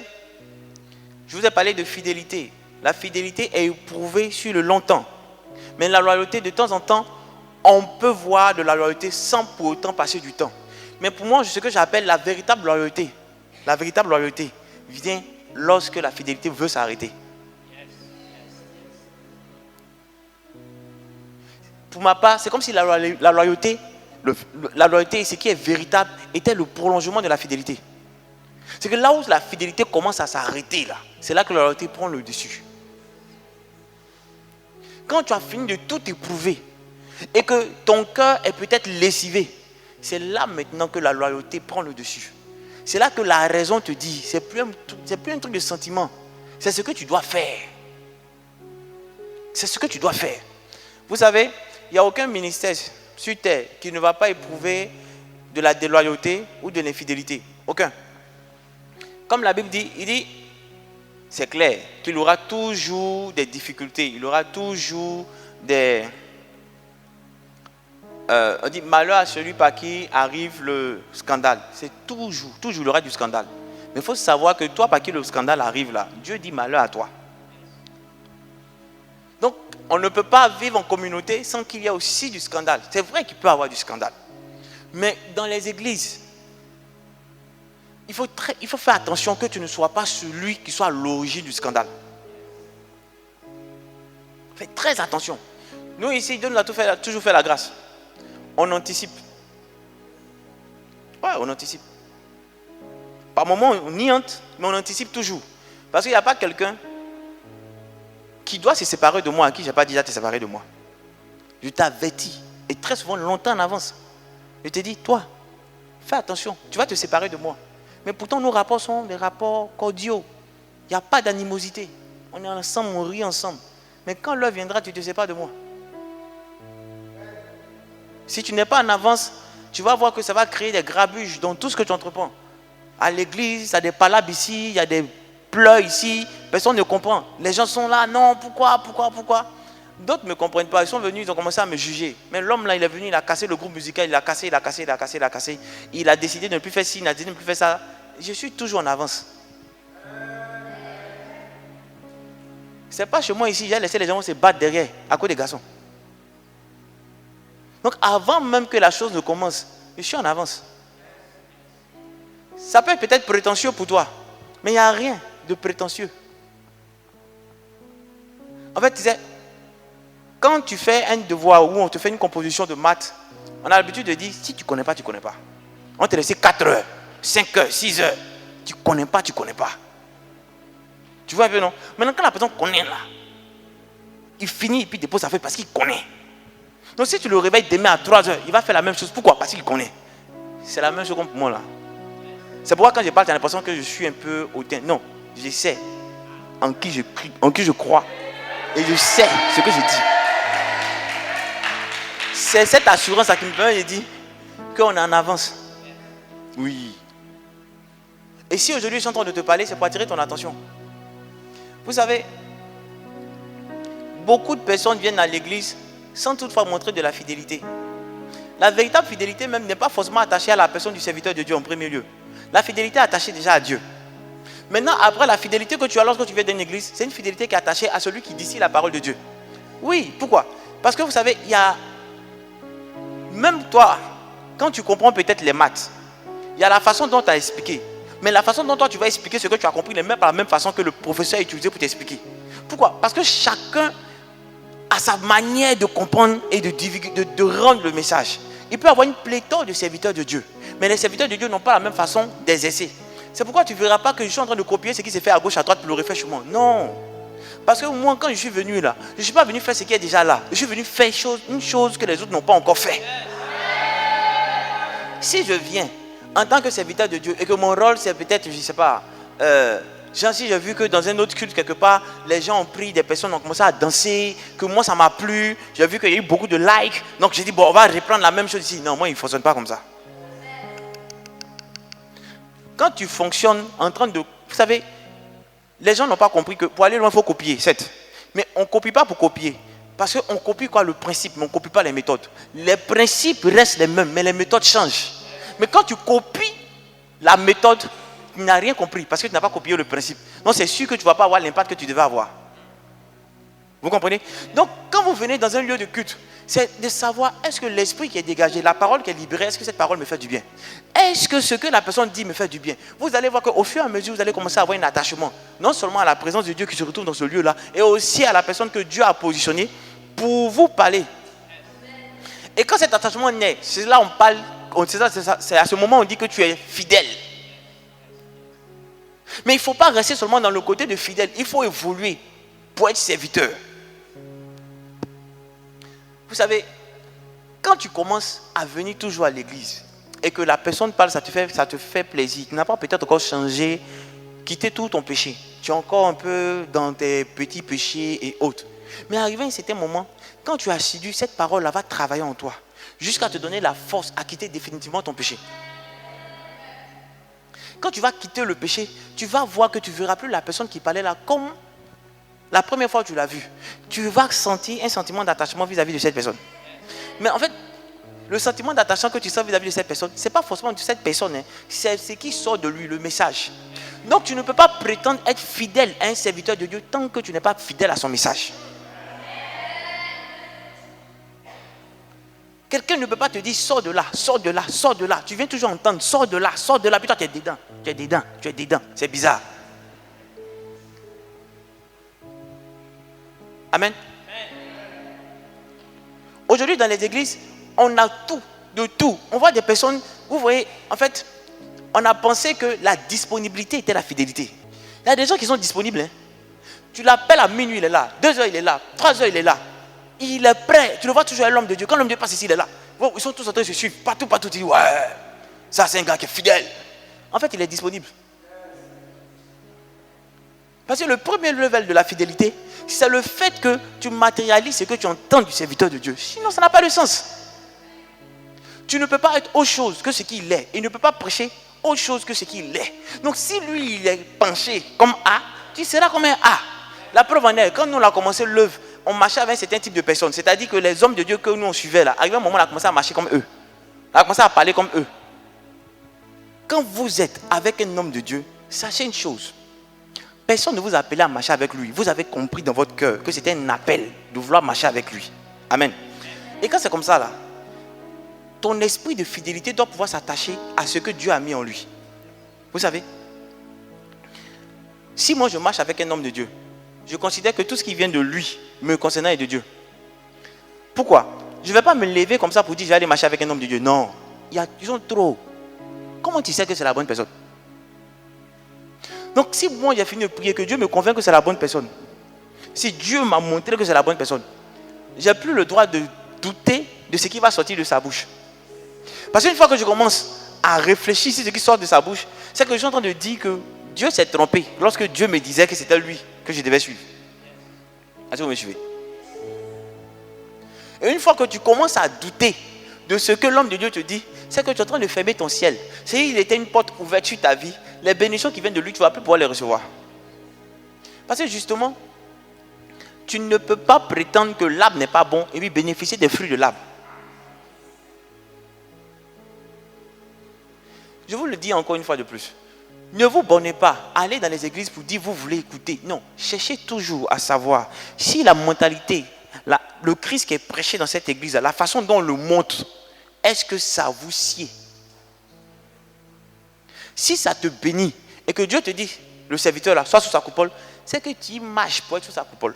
je vous ai parlé de fidélité. La fidélité est éprouvée sur le long temps. Mais la loyauté, de temps en temps, on peut voir de la loyauté sans pour autant passer du temps. Mais pour moi, ce que j'appelle la véritable loyauté vient lorsque la fidélité veut s'arrêter. Pour ma part, c'est comme si la loyauté, ce qui est véritable, était le prolongement de la fidélité. C'est que là où la fidélité commence à s'arrêter, là, c'est là que la loyauté prend le dessus. Quand tu as fini de tout éprouver et que ton cœur est peut-être lessivé, c'est là maintenant que la loyauté prend le dessus. C'est là que la raison te dit, c'est plus un truc de sentiment, c'est ce que tu dois faire. C'est ce que tu dois faire. Vous savez, il n'y a aucun ministère sur terre qui ne va pas éprouver de la déloyauté ou de l'infidélité. Aucun. Comme la Bible dit, il dit, c'est clair qu'il aura toujours des difficultés, il aura toujours des... on dit malheur à celui par qui arrive le scandale. C'est toujours il y aura du scandale. Mais il faut savoir que toi, par qui le scandale arrive là, Dieu dit malheur à toi. Donc, on ne peut pas vivre en communauté sans qu'il y ait aussi du scandale. C'est vrai qu'il peut y avoir du scandale. Mais dans les églises, il faut faire attention que tu ne sois pas celui qui soit à l'origine du scandale. Fais très attention. Nous ici, Dieu nous a toujours fait la grâce. On anticipe. Ouais, on anticipe. Par moments, on y hante, mais on anticipe toujours. Parce qu'il n'y a pas quelqu'un qui doit se séparer de moi, à qui je n'ai pas déjà te séparer de moi. Je t'avertis. Et très souvent, longtemps en avance. Je te dis, toi, fais attention, tu vas te séparer de moi. Mais pourtant, nos rapports sont des rapports cordiaux. Il n'y a pas d'animosité. On est ensemble, on rit ensemble. Mais quand l'heure viendra, tu ne te sépares de moi. Si tu n'es pas en avance, tu vas voir que ça va créer des grabuges dans tout ce que tu entreprends. À l'église, il y a des palabres ici, il y a des pleurs ici. Personne ne comprend. Les gens sont là, non, pourquoi? D'autres ne me comprennent pas. Ils sont venus, ils ont commencé à me juger. Mais l'homme là, il est venu, il a cassé le groupe musical, il a cassé. Il a décidé de ne plus faire ci, il a décidé de ne plus faire ça. Je suis toujours en avance. C'est pas chez moi ici, j'ai laissé les gens se battre derrière, à cause des garçons. Donc avant même que la chose ne commence, je suis en avance. Ça peut être peut-être prétentieux pour toi, mais il n'y a rien de prétentieux. En fait, tu sais, quand tu fais un devoir ou on te fait une composition de maths, on a l'habitude de dire, si tu ne connais pas, tu ne connais pas. On te laisse 4 heures, 5 heures, 6 heures. Tu ne connais pas, tu ne connais pas. Tu vois un peu, non? Maintenant, quand la personne connaît là, il finit et puis il dépose sa feuille parce qu'il connaît. Donc si tu le réveilles demain à 3 heures, il va faire la même chose. Pourquoi? Parce qu'il connaît. C'est la même chose comme pour moi là. C'est pourquoi quand je parle, tu as l'impression que je suis un peu hautain. Non, je sais en qui je crois. Et je sais ce que je dis. C'est cette assurance qui me permet de dire qu'on est en avance. Oui. Et si aujourd'hui je suis en train de te parler, c'est pour attirer ton attention. Vous savez, beaucoup de personnes viennent à l'église sans toutefois montrer de la fidélité. La véritable fidélité même n'est pas forcément attachée à la personne du serviteur de Dieu en premier lieu. La fidélité est attachée déjà à Dieu. Maintenant, après la fidélité que tu as lorsque tu viens d'une église, c'est une fidélité qui est attachée à celui qui dit la parole de Dieu. Oui, pourquoi? Parce que vous savez, il y a... Même toi, quand tu comprends peut-être les maths, il y a la façon dont tu as expliqué. Mais la façon dont toi tu vas expliquer ce que tu as compris n'est même pas la même façon que le professeur a utilisé pour t'expliquer. Pourquoi? Parce que chacun a sa manière de comprendre et de rendre le message. Il peut y avoir une pléthore de serviteurs de Dieu. Mais les serviteurs de Dieu n'ont pas la même façon d'exercer. C'est pourquoi tu ne verras pas que je suis en train de copier ce qui s'est fait à gauche, à droite pour le refaire chez moi. Non. Parce que moi, quand je suis venu là, je ne suis pas venu faire ce qui est déjà là. Je suis venu faire une chose que les autres n'ont pas encore fait. Si je viens en tant que serviteur de Dieu et que mon rôle c'est peut-être, je ne sais pas, si j'ai vu que dans un autre culte quelque part, les gens ont pris, des personnes ont commencé à danser, que moi ça m'a plu, j'ai vu qu'il y a eu beaucoup de likes, donc j'ai dit bon on va reprendre la même chose ici. Non, moi il ne fonctionne pas comme ça. Quand tu fonctionnes en train de... Vous savez, les gens n'ont pas compris que pour aller loin il faut copier, certes. Mais on ne copie pas pour copier. Parce qu'on copie quoi? Le principe, mais on ne copie pas les méthodes. Les principes restent les mêmes, mais les méthodes changent. Mais quand tu copies la méthode, tu n'as rien compris parce que tu n'as pas copié le principe. Donc c'est sûr que tu ne vas pas avoir l'impact que tu devais avoir. Vous comprenez? Donc quand vous venez dans un lieu de culte, c'est de savoir est-ce que l'esprit qui est dégagé, la parole qui est libérée, est-ce que cette parole me fait du bien? Est-ce que ce que la personne dit me fait du bien? Vous allez voir qu'au fur et à mesure, vous allez commencer à avoir un attachement. Non seulement à la présence de Dieu qui se retrouve dans ce lieu-là, et aussi à la personne que Dieu a positionnée pour vous parler. Et quand cet attachement naît, c'est là on parle, c'est à ce moment on dit que tu es fidèle. Mais il ne faut pas rester seulement dans le côté de fidèle, il faut évoluer pour être serviteur. Vous savez, quand tu commences à venir toujours à l'église et que la personne parle, ça te fait plaisir, tu n'as pas peut-être encore changé, quitté tout ton péché. Tu es encore un peu dans tes petits péchés et autres. Mais arrivé à un certain moment, quand tu es assidu, cette parole-là va travailler en toi jusqu'à te donner la force à quitter définitivement ton péché. Quand tu vas quitter le péché, tu vas voir que tu ne verras plus la personne qui parlait là comme la première fois que tu l'as vue. Tu vas sentir un sentiment d'attachement vis-à-vis de cette personne. Mais en fait, le sentiment d'attachement que tu sens vis-à-vis de cette personne, ce n'est pas forcément de cette personne, hein. C'est ce qui sort de lui, le message. Donc tu ne peux pas prétendre être fidèle à un serviteur de Dieu tant que tu n'es pas fidèle à son message. Quelqu'un ne peut pas te dire sors de là, sors de là, sors de là. Tu viens toujours entendre sors de là, puis toi tu es dedans, tu es dedans, tu es dedans. C'est bizarre. Amen. Aujourd'hui dans les églises, on a tout, de tout. On voit des personnes, vous voyez, en fait, on a pensé que la disponibilité était la fidélité. Il y a des gens qui sont disponibles. Hein. Tu l'appelles à minuit, il est là. 2 heures, il est là. 3 heures, il est là. Il est prêt. Tu le vois toujours à l'homme de Dieu. Quand l'homme de Dieu passe ici, il est là. Ils sont tous en train de se suivre. Partout, tu dis, ouais, ça c'est un gars qui est fidèle. En fait, il est disponible. Parce que le premier level de la fidélité, c'est le fait que tu matérialises ce que tu entends du serviteur de Dieu. Sinon, ça n'a pas de sens. Tu ne peux pas être autre chose que ce qu'il est. Il ne peut pas prêcher autre chose que ce qu'il est. Donc, si lui, il est penché comme A, tu seras comme un A. La preuve en est, quand nous, on a commencé l'œuvre, on marchait avec un certain type de personnes. C'est-à-dire que les hommes de Dieu que nous, on suivait, là, arrivé un moment, on a commencé à marcher comme eux. On a commencé à parler comme eux. Quand vous êtes avec un homme de Dieu, sachez une chose. Personne ne vous a appelé à marcher avec lui. Vous avez compris dans votre cœur que c'était un appel de vouloir marcher avec lui. Amen. Et quand c'est comme ça, là, ton esprit de fidélité doit pouvoir s'attacher à ce que Dieu a mis en lui. Vous savez, si moi je marche avec un homme de Dieu, je considère que tout ce qui vient de lui, me concernant, est de Dieu. Pourquoi? Je ne vais pas me lever comme ça pour dire je vais aller marcher avec un homme de Dieu. Non, ils sont trop. Comment tu sais que c'est la bonne personne? Donc si moi j'ai fini de prier, que Dieu me convainc que c'est la bonne personne, si Dieu m'a montré que c'est la bonne personne, j'ai plus le droit de douter de ce qui va sortir de sa bouche. Parce qu'une fois que je commence à réfléchir sur ce qui sort de sa bouche, c'est que je suis en train de dire que Dieu s'est trompé lorsque Dieu me disait que c'était lui que je devais suivre. Est-ce que vous me suivez? Et une fois que tu commences à douter de ce que l'homme de Dieu te dit, c'est que tu es en train de fermer ton ciel. Il était une porte ouverte sur ta vie. Les bénédictions qui viennent de lui, tu ne vas plus pouvoir les recevoir. Parce que justement, tu ne peux pas prétendre que l'arbre n'est pas bon et puis bénéficier des fruits de l'arbre. Je vous le dis encore une fois de plus. Ne vous bornez pas à aller dans les églises pour dire vous voulez écouter. Non, cherchez toujours à savoir si la mentalité, le Christ qui est prêché dans cette église, la façon dont on le montre, est-ce que ça vous sied? Si ça te bénit et que Dieu te dit, le serviteur là, soit sous sa coupole, c'est que tu marches pour être sous sa coupole.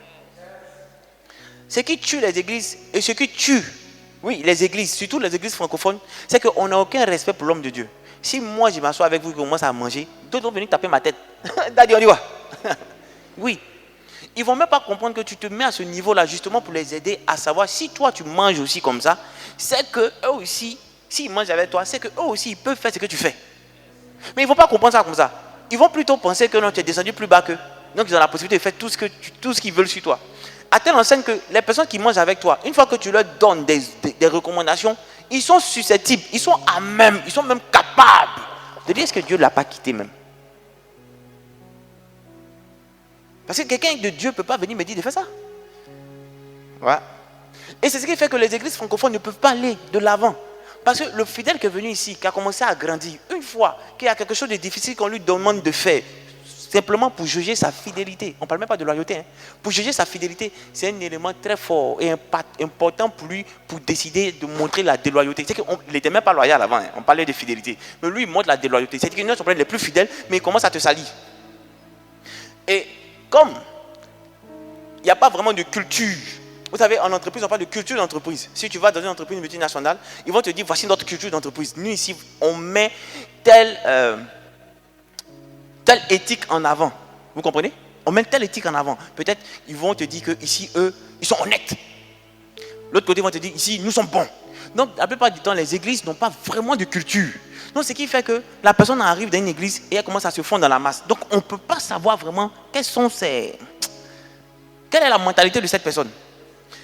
Ce qui tue les églises et ce qui tue, oui, les églises, surtout les églises francophones, c'est qu'on n'a aucun respect pour l'homme de Dieu. Si moi je m'assois avec vous et que je commence à manger, d'autres vont venir taper ma tête. Daddy, on y va. Oui. Ils ne vont même pas comprendre que tu te mets à ce niveau-là justement pour les aider à savoir si toi tu manges aussi comme ça, c'est que eux aussi, s'ils mangent avec toi, c'est que eux aussi ils peuvent faire ce que tu fais. Mais ils ne vont pas comprendre ça comme ça. Ils vont plutôt penser que non, tu es descendu plus bas qu'eux. Donc ils ont la possibilité de faire tout ce qu'ils veulent sur toi. À telle enseigne que les personnes qui mangent avec toi, une fois que tu leur donnes des recommandations, ils sont susceptibles, ils sont à même, ils sont même capables de dire est-ce que Dieu ne l'a pas quitté même. Parce que quelqu'un de Dieu ne peut pas venir me dire de faire ça. Ouais. Et c'est ce qui fait que les églises francophones ne peuvent pas aller de l'avant. Parce que le fidèle qui est venu ici, qui a commencé à grandir, une fois qu'il y a quelque chose de difficile qu'on lui demande de faire, simplement pour juger sa fidélité, on ne parle même pas de loyauté, hein. Pour juger sa fidélité, c'est un élément très fort et important pour lui, pour décider de montrer la déloyauté. C'est qu'il n'était même pas loyal avant, hein. On parlait de fidélité. Mais lui, il montre la déloyauté. C'est-à-dire qu'il y en a qui sont les plus fidèles, mais il commence à te salir. Et comme il n'y a pas vraiment de culture, vous savez, en entreprise, on parle de culture d'entreprise. Si tu vas dans une entreprise multinationale, ils vont te dire, voici notre culture d'entreprise. Nous, ici, on met telle éthique en avant. Vous comprenez? On met telle éthique en avant. Peut-être, ils vont te dire qu'ici, eux, ils sont honnêtes. L'autre côté, ils vont te dire, ici, nous sommes bons. Donc, la plupart du temps, les églises n'ont pas vraiment de culture. Donc, ce qui fait que la personne arrive dans une église et elle commence à se fondre dans la masse. Donc, on ne peut pas savoir vraiment quelle est la mentalité de cette personne.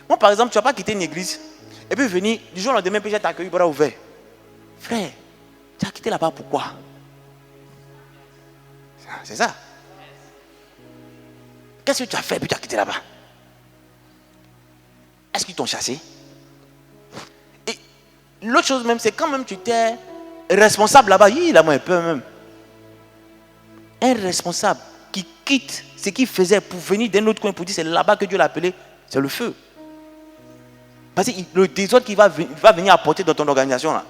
Moi, par exemple, tu ne vas pas quitter une église et puis venir, du jour au lendemain, puis j'ai t'accueilli, bras ouverts. Frère, tu as quitté là-bas, pourquoi? C'est ça. Qu'est-ce que tu as fait puis tu as quitté là-bas? Est-ce qu'ils t'ont chassé? Et l'autre chose même, c'est quand même tu étais responsable là-bas. Il a moins peur même. Un responsable qui quitte ce qu'il faisait pour venir d'un autre coin pour dire c'est là-bas que Dieu l'a appelé, c'est le feu. Parce que le désordre qu'il va venir apporter dans ton organisation là,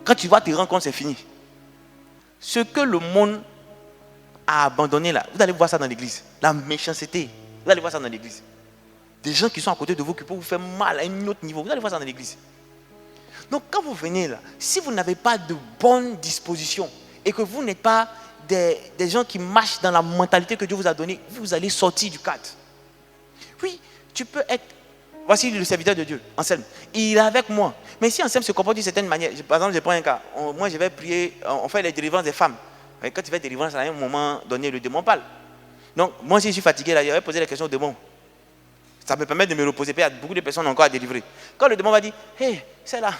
quand tu vas te rendre compte, c'est fini. Ce que le monde a abandonné là, vous allez voir ça dans l'église. La méchanceté, vous allez voir ça dans l'église. Des gens qui sont à côté de vous qui peuvent vous faire mal à un autre niveau, vous allez voir ça dans l'église. Donc quand vous venez là, si vous n'avez pas de bonne disposition et que vous n'êtes pas des gens qui marchent dans la mentalité que Dieu vous a donnée, vous allez sortir du cadre. Oui, tu peux être... Voici le serviteur de Dieu, Anselme. Il est avec moi. Mais si Anselme se comporte d'une certaine manière, par exemple, je prends un cas. Moi, je vais prier, on fait les délivrances des femmes. Et quand tu fais délivrance, à un moment donné, le démon parle. Donc, moi, si je suis fatigué, là, je vais poser la question au démon. Ça me permet de me reposer. Il y a beaucoup de personnes encore à délivrer. Quand le démon va dire, hé, c'est là,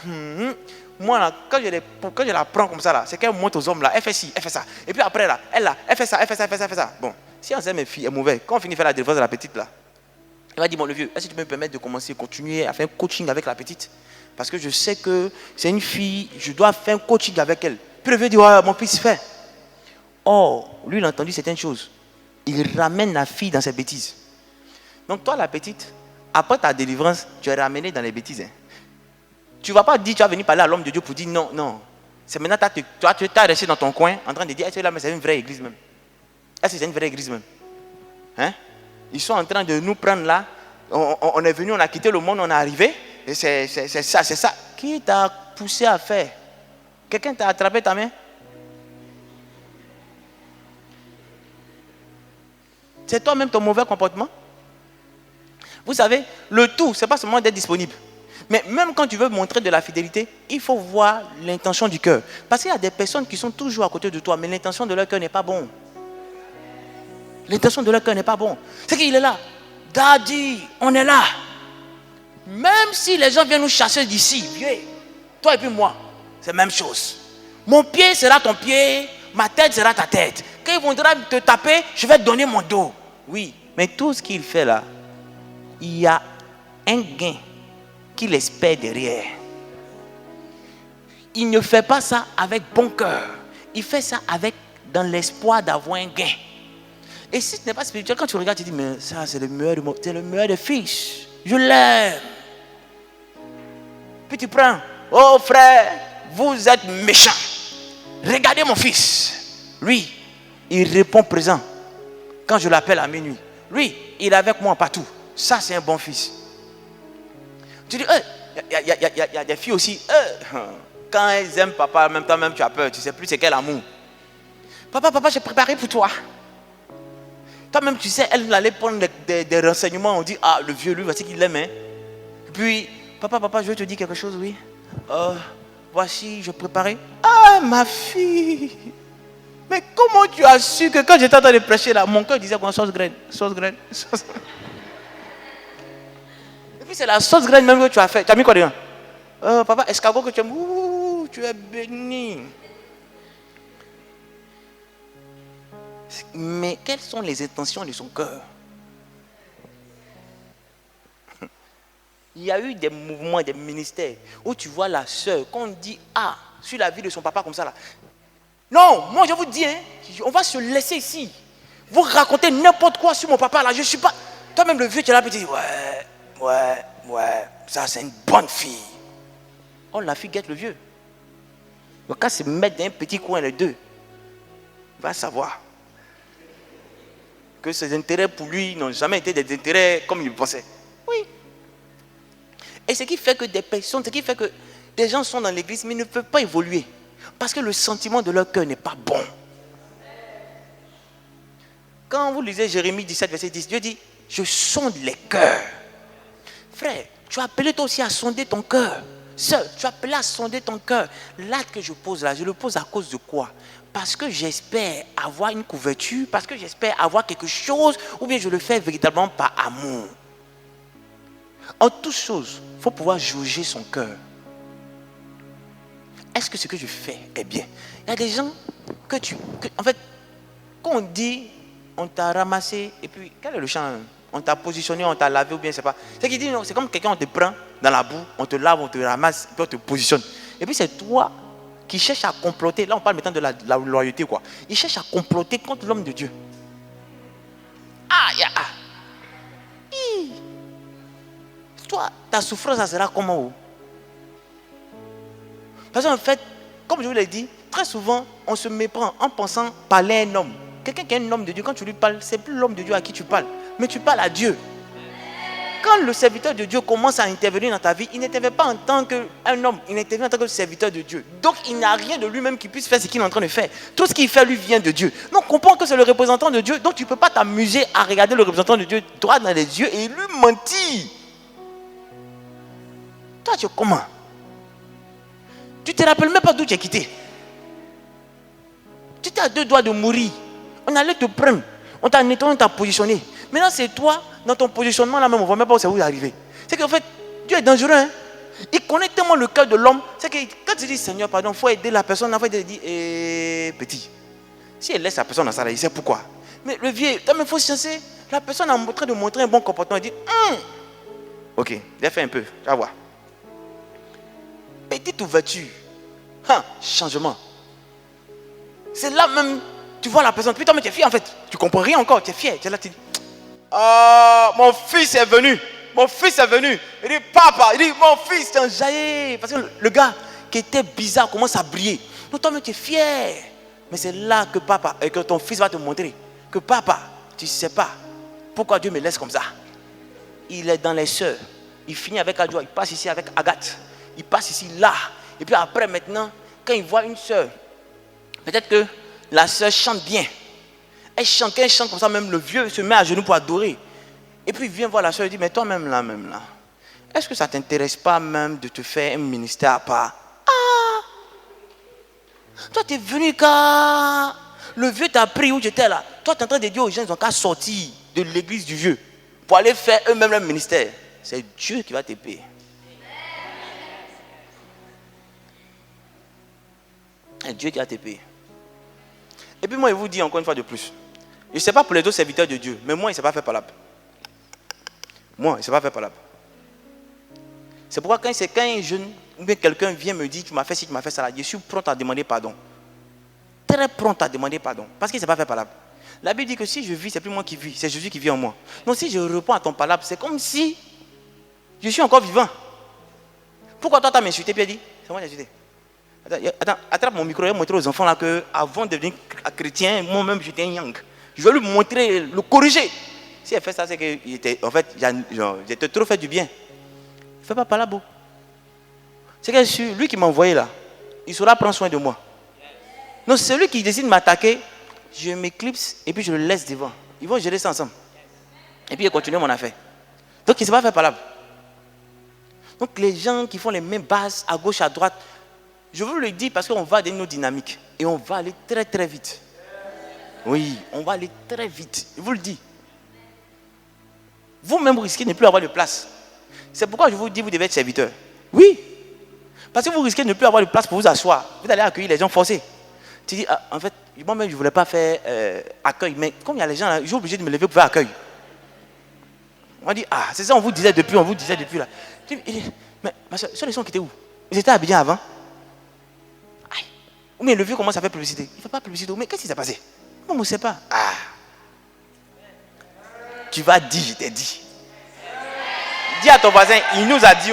moi, là, quand je la prends comme ça, là, c'est qu'elle monte aux hommes, là, elle fait ci, elle fait ça. Et puis après, là, elle fait ça, elle fait ça, elle fait ça, elle fait ça. Bon, si Anselme est mauvais, quand on finit de faire la délivrance de la petite, là, il va dire, bon, le vieux, est-ce que tu peux me permettre de continuer à faire un coaching avec la petite? Parce que je sais que c'est une fille, je dois faire un coaching avec elle. Puis le vieux dit, ouais, mon fils fait. Or, lui, il a entendu certaines choses. Il ramène la fille dans ses bêtises. Donc, toi, la petite, après ta délivrance, tu es ramené dans les bêtises. Hein. Tu ne vas pas dire, tu vas venir parler à l'homme de Dieu pour dire non, non. C'est maintenant, tu es resté dans ton coin en train de dire, est-ce que là, mais c'est une vraie église même? Est-ce que c'est une vraie église même? Hein? Ils sont en train de nous prendre là. On est venu, on a quitté le monde, on est arrivé. Et c'est ça, c'est ça. Qui t'a poussé à faire? Quelqu'un t'a attrapé ta main? C'est toi-même ton mauvais comportement. Vous savez, le tout, ce n'est pas seulement d'être disponible. Mais même quand tu veux montrer de la fidélité, il faut voir l'intention du cœur. Parce qu'il y a des personnes qui sont toujours à côté de toi, mais l'intention de leur cœur n'est pas bon. L'intention de leur cœur n'est pas bon. C'est qu'il est là. Daddy, on est là. Même si les gens viennent nous chasser d'ici, vieux, toi et puis moi, c'est la même chose. Mon pied sera ton pied, ma tête sera ta tête. Quand ils vont te taper, je vais te donner mon dos. Oui, mais tout ce qu'il fait là, il y a un gain qu'il espère derrière. Il ne fait pas ça avec bon cœur. Il fait ça dans l'espoir d'avoir un gain. Et si ce n'est pas spirituel, quand tu regardes, tu dis, mais ça c'est le meilleur des fils. Je l'aime. Puis tu prends, oh frère, vous êtes méchant. Regardez mon fils. Lui, il répond présent quand je l'appelle à minuit. Lui, il est avec moi partout. Ça c'est un bon fils. Tu dis, il y a des filles aussi. Quand elles aiment papa, en même temps, même tu as peur. Tu ne sais plus c'est quel amour. Papa, j'ai préparé pour toi. Toi-même, tu sais, elle allait prendre des renseignements. On dit, ah, le vieux, lui, voici qu'il l'aime. Hein. Puis, papa, je vais te dire quelque chose, oui. Voici, je préparais. Ah, ma fille. Mais comment tu as su que quand j'étais en train de prêcher là, mon cœur disait quoi, sauce graine. Et puis, c'est la sauce graine même que tu as fait. Tu as mis quoi dedans? Papa, escargot que tu aimes. Ouh, tu es béni. Mais quelles sont les intentions de son cœur? Il y a eu des mouvements, des ministères où tu vois la sœur, quand on dit ah, sur la vie de son papa comme ça là. Non, moi je vous dis, hein, on va se laisser ici. Vous racontez n'importe quoi sur mon papa là, je suis pas. Toi-même le vieux, tu es là, tu dis ouais, ça c'est une bonne fille. Oh, la fille guette le vieux. Donc quand se mettre dans un petit coin les deux, il va savoir que ses intérêts pour lui n'ont jamais été des intérêts comme il pensait. Oui. Et ce qui fait que des gens sont dans l'église mais ne peuvent pas évoluer. Parce que le sentiment de leur cœur n'est pas bon. Quand vous lisez Jérémie 17, verset 10, Dieu dit, je sonde les cœurs. Frère, tu as appelé toi aussi à sonder ton cœur. Sœur, tu as appelé à sonder ton cœur. L'acte que je pose là, je le pose à cause de quoi? Parce que j'espère avoir une couverture, parce que j'espère avoir quelque chose, ou bien je le fais véritablement par amour. En toute chose, il faut pouvoir jauger son cœur. Est-ce que ce que je fais est bien? Il y a des gens en fait, quand on dit, on t'a ramassé, et puis, quel est le chant? On t'a positionné, on t'a lavé, ou bien c'est pas. C'est qu'il dit, non, c'est comme quelqu'un, on te prend dans la boue, on te lave, on te ramasse, puis on te positionne. Et puis c'est toi qui cherche à comploter. Là, on parle maintenant de la loyauté, quoi. Il cherche à comploter contre l'homme de Dieu. Toi, ta souffrance, ça sera comment? Parce qu'en fait, comme je vous l'ai dit, très souvent, on se méprend en pensant parler à un homme. Quelqu'un qui est un homme de Dieu, quand tu lui parles, c'est plus l'homme de Dieu à qui tu parles, mais tu parles à Dieu. Quand le serviteur de Dieu commence à intervenir dans ta vie, il n'intervient pas en tant qu'un homme, il intervient en tant que serviteur de Dieu. Donc il n'a rien de lui-même qui puisse faire ce qu'il est en train de faire. Tout ce qu'il fait lui vient de Dieu. Donc comprends que c'est le représentant de Dieu, donc tu ne peux pas t'amuser à regarder le représentant de Dieu droit dans les yeux et lui mentir. Toi tu es comment? Tu ne te rappelles même pas d'où tu es quitté. Tu étais à 2 doigts de mourir. On allait te prendre. On t'a nettoyé, on t'a positionné. Maintenant, c'est toi, dans ton positionnement là même, on ne voit même pas où c'est où arrivé. C'est qu'en fait, Dieu est dangereux. Hein? Il connaît tellement le cœur de l'homme. C'est que quand tu dis Seigneur, pardon, il faut aider la personne. Il faut aider, il dit, petit. Si elle laisse la personne dans ça, il sait pourquoi. Mais le vieux, il faut chercher. La personne a montré de montrer un bon comportement. Il dit, ok, j'ai fait un peu. Tu vas voir. Petite ouverture. Changement. C'est là même, tu vois la personne. Puis toi, mais tu es fier en fait. Tu comprends rien encore. Tu es fier. Tu es là, tu dis, mon fils est venu. Mon fils est venu. Il dit, papa. Il dit, mon fils, c'est un jaillet. Parce que le gars qui était bizarre commence à briller. Donc toi, mais tu es fier. Mais c'est là que papa, et que ton fils va te montrer que papa, tu ne sais pas pourquoi Dieu me laisse comme ça. Il est dans les sœurs. Il finit avec Adjoa. Il passe ici avec Agathe. Il passe ici là. Et puis après, maintenant, quand il voit une sœur, peut-être que la sœur chante bien. Elle chante, quand elle chante comme ça, même le vieux se met à genoux pour adorer. Et puis il vient voir la sœur et dit, mais toi-même là, est-ce que ça ne t'intéresse pas même de te faire un ministère à part? Toi, tu es venu car le vieux t'a pris où tu étais là. Toi, tu es en train de dire aux gens, ils n'ont qu'à sortir de l'église du vieux. pour aller faire eux-mêmes leur ministère. C'est Dieu qui va te payer. C'est Dieu qui va te payer. Et puis moi, je vous dis encore une fois de plus. Je ne sais pas pour les autres serviteurs de Dieu, mais moi, il ne s'est pas fait palabre. Moi, il ne s'est pas fait palabre. C'est pourquoi quand un jeune ou bien quelqu'un vient me dire tu m'as fait ci, tu m'as fait ça, je suis prompt à demander pardon. Très prompt à demander pardon. Parce qu'il ne s'est pas fait palabre. La Bible dit que si je vis, c'est plus moi qui vis, c'est Jésus qui vit en moi. Donc si je réponds à ton palabre, c'est comme si je suis encore vivant. Pourquoi toi tu as m'insulté, Pierre dit? C'est moi qui t'ai insulté. Attends, attrape mon micro et montrer aux enfants là que avant de devenir chrétien, moi-même j'étais un yang. Je vais lui montrer, le corriger. Si elle fait ça, c'est que en fait, j'étais trop fait du bien. Il ne fait pas palabre. C'est que lui qui m'a envoyé là, il saura prendre soin de moi. Donc celui qui décide de m'attaquer, je m'éclipse et puis je le laisse devant. Ils vont gérer ça ensemble. Et puis ils continuent mon affaire. Donc il ne s'est pas fait palabre. Donc les gens qui font les mêmes bases à gauche, à droite, je vous le dis parce qu'on va dans nos dynamiques. Et on va aller très très vite. Oui, on va aller très vite. Je vous le dis. Vous-même, vous risquez de ne plus avoir de place. C'est pourquoi je vous dis, vous devez être serviteur. Oui. Parce que vous risquez de ne plus avoir de place pour vous asseoir. Vous allez accueillir les gens forcés. Tu dis, en fait, moi-même, je ne voulais pas faire accueil. Mais comme il y a les gens là, je suis obligé de me lever pour faire accueil. On dit, c'est ça, on vous disait depuis là. Mais ma soeur, ceux qui étaient où? Ils étaient à Abidjan avant. Ou bien le vieux commence à faire publicité. Il ne fait pas publicité. Mais qu'est-ce qui s'est passé? Moi, on ne sait pas. Tu vas dire, je t'ai dit. Dis à ton voisin, il nous a dit.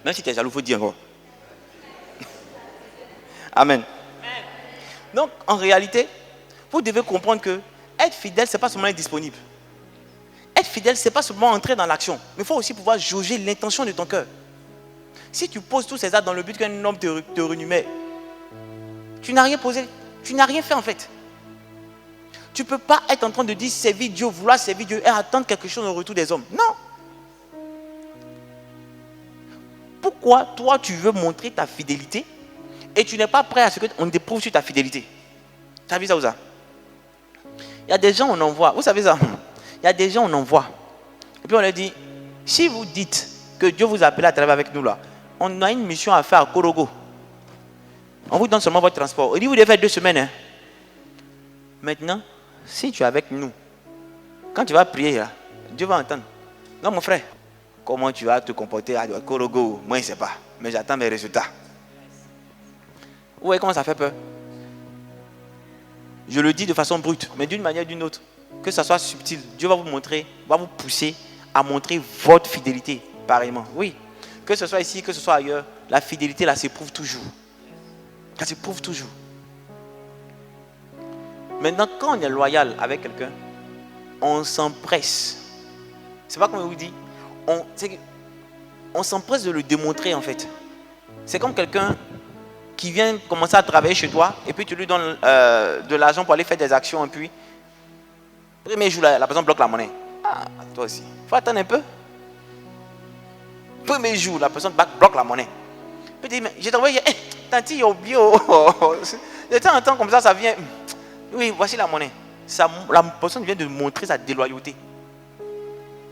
Même si tu es jaloux, il faut dire encore. Amen. Donc, en réalité, vous devez comprendre que être fidèle, ce n'est pas seulement être disponible. Être fidèle, ce n'est pas seulement entrer dans l'action. Mais il faut aussi pouvoir jauger l'intention de ton cœur. Si tu poses tous ces actes dans le but qu'un homme te renumère, tu n'as rien posé, tu n'as rien fait en fait. Tu ne peux pas être en train de dire servir Dieu, vouloir servir Dieu et attendre quelque chose au retour des hommes. Non. Pourquoi toi tu veux montrer ta fidélité et tu n'es pas prêt à ce qu'on déprouve sur ta fidélité? Tu as vu ça ou ça? Il y a des gens on envoie, vous savez ça? Il y a des gens on envoie. Et puis on leur dit, si vous dites que Dieu vous appelle à travailler avec nous là, on a une mission à faire à Korogo. On vous donne seulement votre transport. On dit, vous devez faire 2 semaines. Hein. Maintenant, si tu es avec nous, quand tu vas prier, là, Dieu va entendre. Non, mon frère, comment tu vas te comporter à Korogo? Moi, je ne sais pas. Mais j'attends mes résultats. Vous voyez comment ça fait peur? Je le dis de façon brute, mais d'une manière ou d'une autre. Que ça soit subtil, Dieu va vous montrer, va vous pousser à montrer votre fidélité, pareillement. Oui. Que ce soit ici, que ce soit ailleurs, la fidélité là s'éprouve toujours. Ça s'éprouve toujours. Maintenant, quand on est loyal avec quelqu'un, on s'empresse. C'est pas comme je vous dis, on s'empresse de le démontrer en fait. C'est comme quelqu'un qui vient commencer à travailler chez toi et puis tu lui donnes de l'argent pour aller faire des actions et puis, le premier jour, la personne bloque la monnaie. Toi aussi. Il faut attendre un peu. Premier jour, la personne bloque la monnaie. Puis dit, mais je t'ai envoyé, tanti, il a oublié. De temps en temps, comme ça vient. Oui, voici la monnaie. La personne vient de montrer sa déloyauté.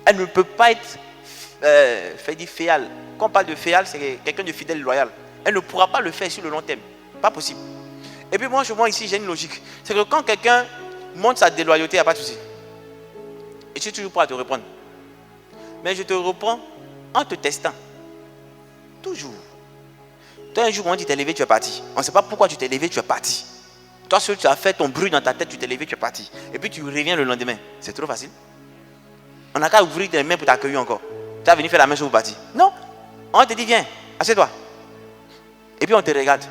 Elle ne peut pas être féale. Quand on parle de féale, c'est quelqu'un de fidèle et loyal. Elle ne pourra pas le faire sur le long terme. Pas possible. Et puis moi, ici, j'ai une logique. C'est que quand quelqu'un montre sa déloyauté, il n'y a pas de souci. Et je suis toujours prêt à te reprendre. Mais je te reprends en te testant. Toujours. Toi, un jour, quand tu t'es levé, tu es parti. On ne sait pas pourquoi tu t'es levé, tu es parti. Toi, seul, tu as fait ton bruit dans ta tête, tu t'es levé, tu es parti. Et puis, tu reviens le lendemain. C'est trop facile. On n'a qu'à ouvrir tes mains pour t'accueillir encore. Tu as venu faire la même chose pour partir. Non. On te dit, viens, assieds-toi. Et puis, on te regarde.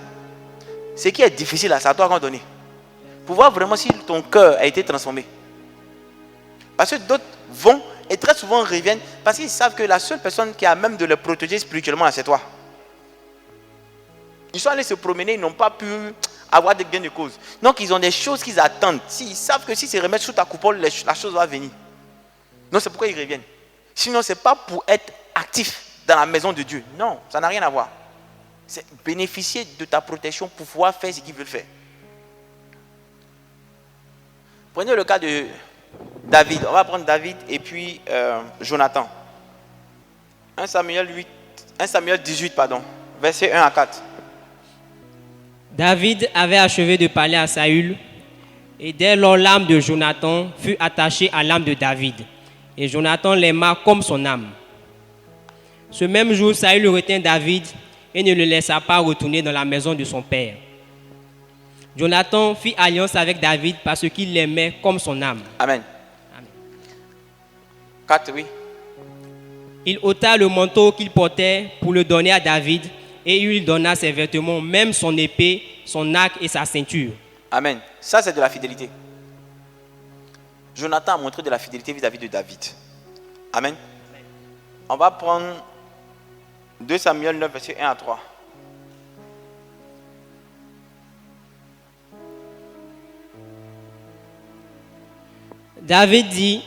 Ce qui est difficile, c'est à toi qu'on donne. Pour voir vraiment si ton cœur a été transformé. Parce que d'autres vont et très souvent reviennent parce qu'ils savent que la seule personne qui a même de les protéger spirituellement, c'est toi. Ils sont allés se promener, ils n'ont pas pu avoir des gains de cause. Donc ils ont des choses qu'ils attendent. Ils savent que si se remettent sous ta coupole, la chose va venir. Donc c'est pourquoi ils reviennent. Sinon, ce n'est pas pour être actif dans la maison de Dieu. Non, ça n'a rien à voir. C'est bénéficier de ta protection pour pouvoir faire ce qu'ils veulent faire. Prenez le cas de David. On va prendre David et puis Jonathan. 1 Samuel 18, versets 1 à 4. David avait achevé de parler à Saül, et dès lors l'âme de Jonathan fut attachée à l'âme de David, et Jonathan l'aima comme son âme. Ce même jour, Saül retint David et ne le laissa pas retourner dans la maison de son père. Jonathan fit alliance avec David parce qu'il l'aimait comme son âme. Amen. Amen. 4, oui. Il ôta le manteau qu'il portait pour le donner à David, et il lui donna ses vêtements, même son épée, son arc et sa ceinture. Amen. Ça, c'est de la fidélité. Jonathan a montré de la fidélité vis-à-vis de David. Amen. On va prendre 2 Samuel 9, versets 1 à 3. David dit,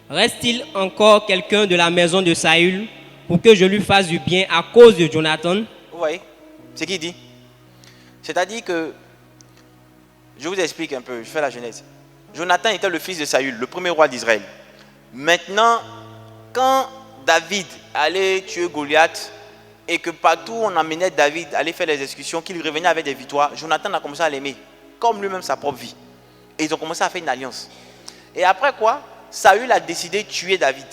reste-t-il encore quelqu'un de la maison de Saül pour que je lui fasse du bien à cause de Jonathan? Vous voyez ce qu'il dit? C'est-à-dire que, je vous explique un peu, je fais la genèse. Jonathan était le fils de Saül, le premier roi d'Israël. Maintenant, quand David allait tuer Goliath et que partout on emmenait David aller faire les exécutions, qu'il revenait avec des victoires, Jonathan a commencé à l'aimer, comme lui-même sa propre vie. Et ils ont commencé à faire une alliance. Et après quoi, Saül a décidé de tuer David.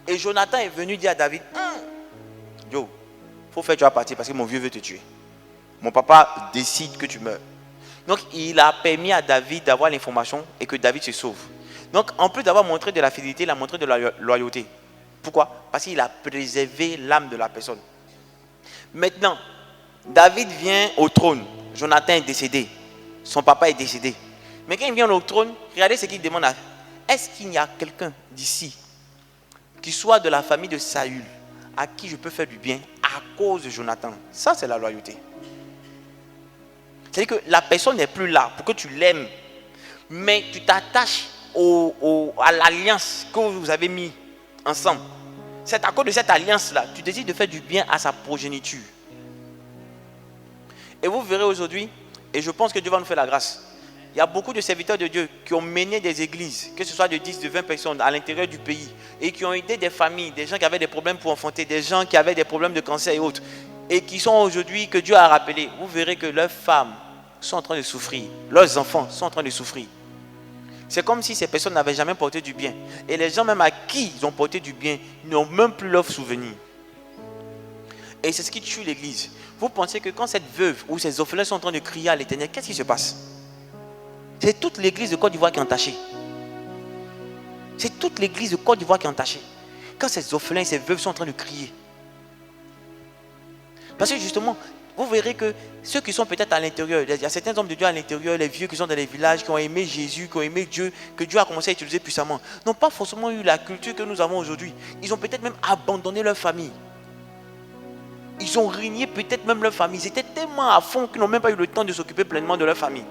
Et Jonathan est venu dire à David, yo, faut faire tu vas partir parce que mon vieux veut te tuer. Mon papa décide que tu meurs. Donc il a permis à David d'avoir l'information et que David se sauve. Donc en plus d'avoir montré de la fidélité, il a montré de la loyauté. Pourquoi? Parce qu'il a préservé l'âme de la personne. Maintenant, David vient au trône. Jonathan est décédé. Son papa est décédé. Mais quand il vient au trône, regardez ce qu'il demande. Est-ce qu'il y a quelqu'un d'ici qui soit de la famille de Saül à qui je peux faire du bien à cause de Jonathan? Ça, c'est la loyauté. C'est-à-dire que la personne n'est plus là pour que tu l'aimes, mais tu t'attaches à l'alliance que vous avez mis ensemble. C'est à cause de cette alliance-là, tu décides de faire du bien à sa progéniture. Et vous verrez aujourd'hui, et je pense que Dieu va nous faire la grâce, il y a beaucoup de serviteurs de Dieu qui ont mené des églises, que ce soit de 10, de 20 personnes à l'intérieur du pays, et qui ont aidé des familles, des gens qui avaient des problèmes pour enfanter, des gens qui avaient des problèmes de cancer et autres, et qui sont aujourd'hui, que Dieu a rappelé. Vous verrez que leurs femmes sont en train de souffrir, leurs enfants sont en train de souffrir. C'est comme si ces personnes n'avaient jamais porté du bien. Et les gens même à qui ils ont porté du bien n'ont même plus leurs souvenirs. Et c'est ce qui tue l'église. Vous pensez que quand cette veuve ou ces orphelins sont en train de crier à l'Éternel, qu'est-ce qui se passe? C'est toute l'église de Côte d'Ivoire qui est entachée. C'est toute l'église de Côte d'Ivoire qui est entachée. Quand ces orphelins et ces veuves sont en train de crier. Parce que justement, vous verrez que ceux qui sont peut-être à l'intérieur, il y a certains hommes de Dieu à l'intérieur, les vieux qui sont dans les villages, qui ont aimé Jésus, qui ont aimé Dieu, que Dieu a commencé à utiliser puissamment, n'ont pas forcément eu la culture que nous avons aujourd'hui. Ils ont peut-être même abandonné leur famille. Ils ont régné peut-être même leur famille. Ils étaient tellement à fond qu'ils n'ont même pas eu le temps de s'occuper pleinement de leur famille.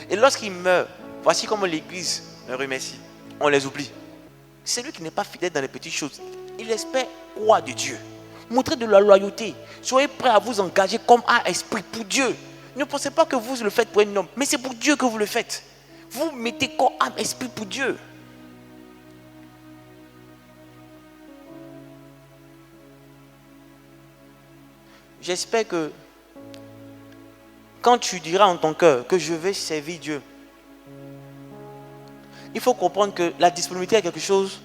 Et lorsqu'ils meurent, voici comment l'église les remercie. On les oublie. Celui qui n'est pas fidèle dans les petites choses, il espère quoi de Dieu? Montrez de la loyauté. Soyez prêts à vous engager comme un esprit pour Dieu. Ne pensez pas que vous le faites pour un homme, mais c'est pour Dieu que vous le faites. Vous mettez corps, âme, esprit pour Dieu. J'espère que quand tu diras en ton cœur que je vais servir Dieu, il faut comprendre que la disponibilité est quelque chose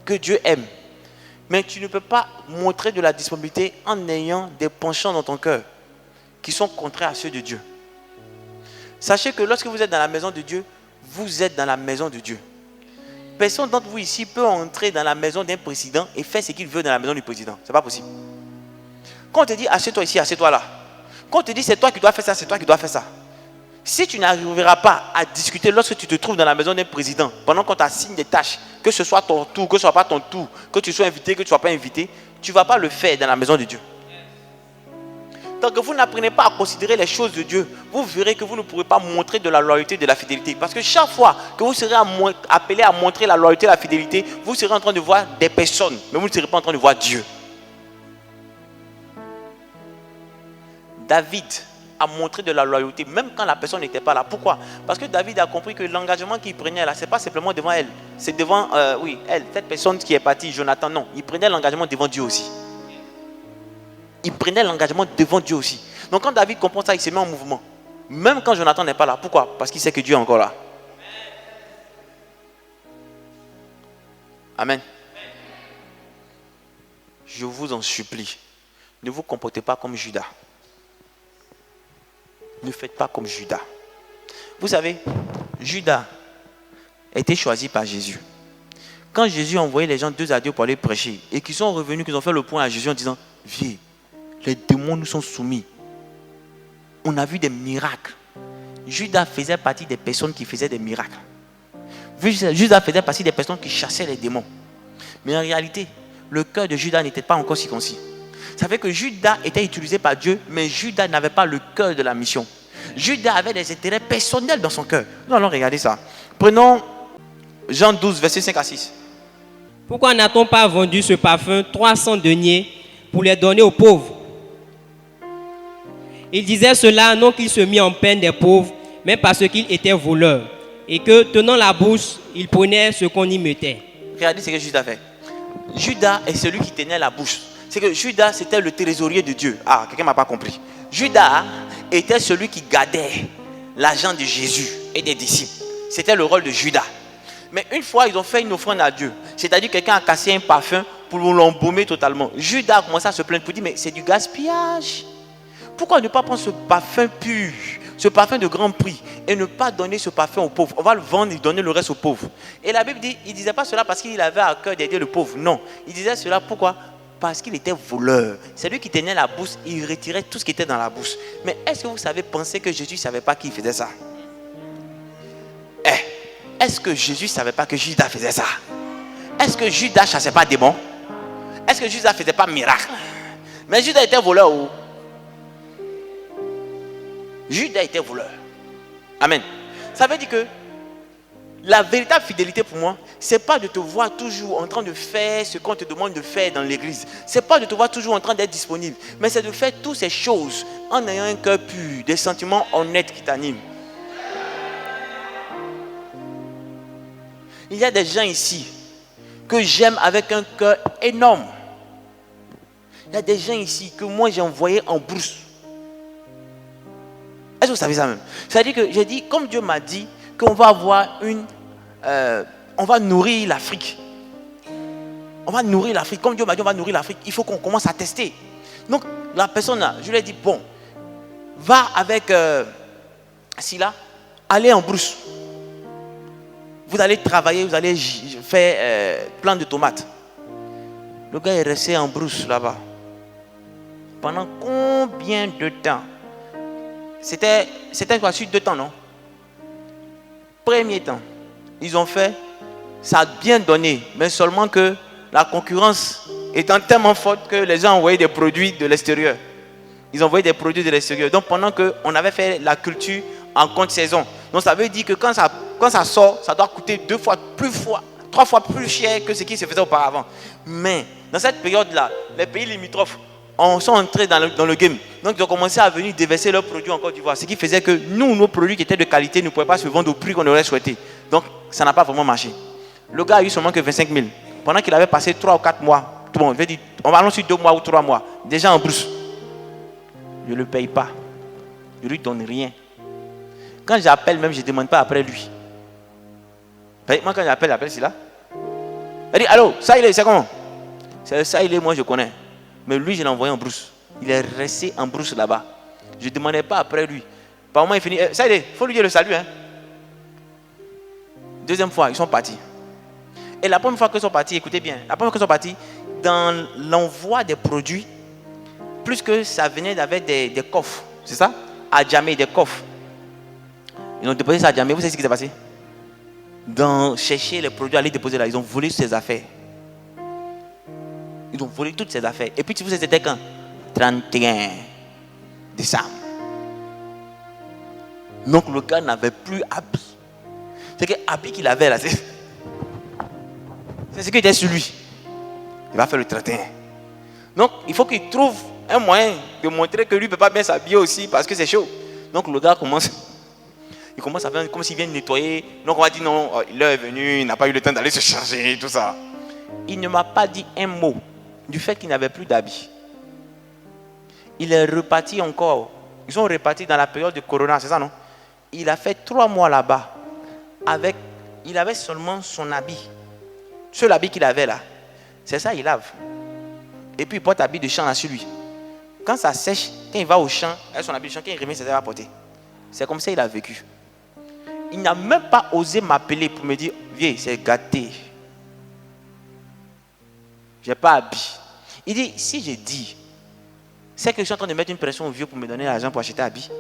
que Dieu aime. Mais tu ne peux pas montrer de la disponibilité en ayant des penchants dans ton cœur qui sont contraires à ceux de Dieu. Sachez que lorsque vous êtes dans la maison de Dieu, vous êtes dans la maison de Dieu. Personne d'entre vous ici peut entrer dans la maison d'un président et faire ce qu'il veut dans la maison du président. Ce n'est pas possible. Quand on te dit assieds-toi ici, assieds-toi là. Quand on te dit c'est toi qui dois faire ça, c'est toi qui dois faire ça. Si tu n'arriveras pas à discuter lorsque tu te trouves dans la maison d'un président, pendant qu'on t'assigne des tâches, que ce soit ton tour, que ce ne soit pas ton tour, que tu sois invité, que tu ne sois pas invité, tu ne vas pas le faire dans la maison de Dieu. Tant que vous n'apprenez pas à considérer les choses de Dieu, vous verrez que vous ne pourrez pas montrer de la loyauté et de la fidélité. Parce que chaque fois que vous serez appelé à montrer la loyauté et la fidélité, vous serez en train de voir des personnes, mais vous ne serez pas en train de voir Dieu. David à montrer de la loyauté, même quand la personne n'était pas là. Pourquoi? Parce que David a compris que l'engagement qu'il prenait là, ce n'est pas simplement devant elle. C'est devant, elle, cette personne qui est partie, Jonathan, non. Il prenait l'engagement devant Dieu aussi. Il prenait l'engagement devant Dieu aussi. Donc quand David comprend ça, il se met en mouvement. Même quand Jonathan n'est pas là. Pourquoi? Parce qu'il sait que Dieu est encore là. Amen. Je vous en supplie, ne vous comportez pas comme Judas. Ne faites pas comme Judas. Vous savez, Judas a été choisi par Jésus. Quand Jésus a envoyé les gens 2 à 2 pour aller prêcher, et qu'ils sont revenus, qu'ils ont fait le point à Jésus en disant, viens, les démons nous sont soumis. On a vu des miracles. Judas faisait partie des personnes qui faisaient des miracles. Judas faisait partie des personnes qui chassaient les démons. Mais en réalité, le cœur de Judas n'était pas encore circoncis. Ça fait que Judas était utilisé par Dieu, mais Judas n'avait pas le cœur de la mission. Judas avait des intérêts personnels dans son cœur. Nous allons regarder ça. Prenons Jean 12, versets 5 à 6. Pourquoi n'a-t-on pas vendu ce parfum 300 deniers pour les donner aux pauvres? Il disait cela non qu'il se mit en peine des pauvres, mais parce qu'il était voleur, et que, tenant la bourse, il prenait ce qu'on y mettait. Regardez ce que Judas fait. Judas est celui qui tenait la bourse. C'est que Judas, c'était le trésorier de Dieu. Ah, quelqu'un ne m'a pas compris. Judas était celui qui gardait l'argent de Jésus et des disciples. C'était le rôle de Judas. Mais une fois, ils ont fait une offrande à Dieu. C'est-à-dire quelqu'un a cassé un parfum pour l'embaumer totalement. Judas a commencé à se plaindre pour dire, mais c'est du gaspillage. Pourquoi ne pas prendre ce parfum pur, ce parfum de grand prix, et ne pas donner ce parfum aux pauvres? On va le vendre et donner le reste aux pauvres. Et la Bible dit, il ne disait pas cela parce qu'il avait à cœur d'aider le pauvre. Non, il disait cela pourquoi? Parce qu'il était voleur. C'est lui qui tenait la bourse, il retirait tout ce qui était dans la bourse. Mais est-ce que vous savez penser que Jésus ne savait pas qu'il faisait ça? Est-ce que Jésus ne savait pas que Judas faisait ça? Est-ce que Judas ne chassait pas des démons? Est-ce que Judas ne faisait pas miracle? Mais Judas était voleur. Judas était voleur. Amen. Ça veut dire que la véritable fidélité pour moi, ce n'est pas de te voir toujours en train de faire ce qu'on te demande de faire dans l'église. Ce n'est pas de te voir toujours en train d'être disponible. Mais c'est de faire toutes ces choses en ayant un cœur pur, des sentiments honnêtes qui t'animent. Il y a des gens ici que j'aime avec un cœur énorme. Il y a des gens ici que moi j'ai envoyés en brousse. Est-ce que vous savez ça même? C'est-à-dire que j'ai dit, comme Dieu m'a dit, qu'on va avoir on va nourrir l'Afrique. On va nourrir l'Afrique. Comme Dieu m'a dit, on va nourrir l'Afrique. Il faut qu'on commence à tester. Donc, la personne là, je lui ai dit, bon, va avec Silla, allez en brousse. Vous allez travailler, vous allez faire plein de tomates. Le gars est resté en brousse là-bas. Pendant combien de temps? C'était quoi, sur 2 temps, non? Premier temps, ils ont fait, ça a bien donné, mais seulement que la concurrence étant tellement forte que les gens envoyaient des produits de l'extérieur. Ils envoyaient des produits de l'extérieur. Donc pendant qu'on avait fait la culture en contre-saison, donc ça veut dire que quand ça sort, ça doit coûter 2 fois plus fort, 3 fois plus cher que ce qui se faisait auparavant. Mais dans cette période-là, les pays limitrophes sont entrés dans le game. Donc ils ont commencé à venir déverser leurs produits en Côte d'Ivoire. Ce qui faisait que nous, nos produits qui étaient de qualité ne pouvaient pas se vendre au prix qu'on aurait souhaité. Donc ça n'a pas vraiment marché. Le gars a eu seulement que 25 000. Pendant qu'il avait passé 3 ou 4 mois, tout le monde, on va aller sur 2 mois ou 3 mois, déjà en brousse. Je ne le paye pas. Je ne lui donne rien. Quand j'appelle même, je ne demande pas après lui. Moi quand j'appelle c'est là. Elle dit, allô, ça il est, c'est comment? Ça il est, moi je connais. Mais lui, je l'ai envoyé en brousse. Il est resté en brousse là-bas. Je ne demandais pas après lui. Par moment, il finit. Ça y est, il faut lui dire le salut. Deuxième fois, ils sont partis. Et la première fois qu'ils sont partis, écoutez bien, la première fois qu'ils sont partis, dans l'envoi des produits, plus que ça venait avec des coffres, c'est ça? À Djamé, des coffres. Ils ont déposé ça à Djamé. Vous savez ce qui s'est passé? Dans chercher les produits, aller déposer là, ils ont volé ses affaires. Ils ont volé toutes ses affaires. Et puis, tu sais, c'était quand? 31 décembre. Donc, le gars n'avait plus habit. C'est que habit qu'il avait là, c'est ce qui était sur lui. Il va faire le 31. Donc, il faut qu'il trouve un moyen de montrer que lui ne peut pas bien s'habiller aussi parce que c'est chaud. Donc le gars commence à faire comme s'il vient de nettoyer. Donc on va dire non, l'heure est venue, il n'a pas eu le temps d'aller se changer, tout ça. Il ne m'a pas dit un mot du fait qu'il n'avait plus d'habits. Il est reparti encore. Ils sont repartis dans la période de Corona, c'est ça non? Il a fait 3 mois là-bas. Il avait seulement son habit. Seul habit qu'il avait là. C'est ça, il lave. Et puis il porte l'habit de champ là sur lui. Quand ça sèche, quand il va au champ, avec son habit de champ, quand il remet, c'est ça qu'il va porter. C'est comme ça qu'il a vécu. Il n'a même pas osé m'appeler pour me dire, vieux, c'est gâté. Je n'ai pas habit. Il dit, si je dis, c'est que je suis en train de mettre une pression au vieux pour me donner l'argent pour acheter habit.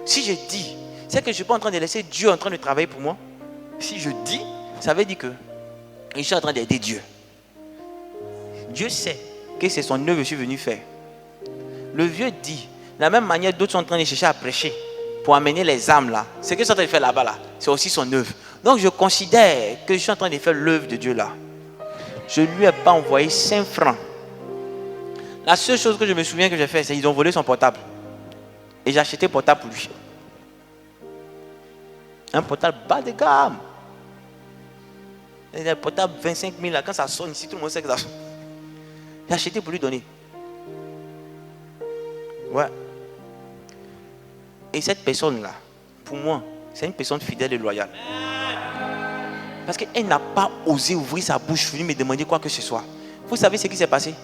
Si je dis, c'est que je ne suis pas en train de laisser Dieu en train de travailler pour moi. Si je dis, ça veut dire que je suis en train d'aider Dieu. Dieu sait que c'est son œuvre que je suis venu faire. Le vieux dit, de la même manière d'autres sont en train de chercher à prêcher pour amener les âmes là. Ce que je suis en train de faire là-bas là, c'est aussi son œuvre. Donc je considère que je suis en train de faire l'œuvre de Dieu là. Je ne lui ai pas envoyé 5 francs. La seule chose que je me souviens que j'ai fait, c'est qu'ils ont volé son portable. Et j'ai acheté un portable pour lui. Un portable bas de gamme. Un portable 25 000 là, quand ça sonne ici, tout le monde sait que ça sonne. J'ai acheté pour lui donner. Ouais. Et cette personne-là, pour moi, c'est une personne fidèle et loyale. Parce qu'elle n'a pas osé ouvrir sa bouche, venir me demander quoi que ce soit. Vous savez ce qui s'est passé?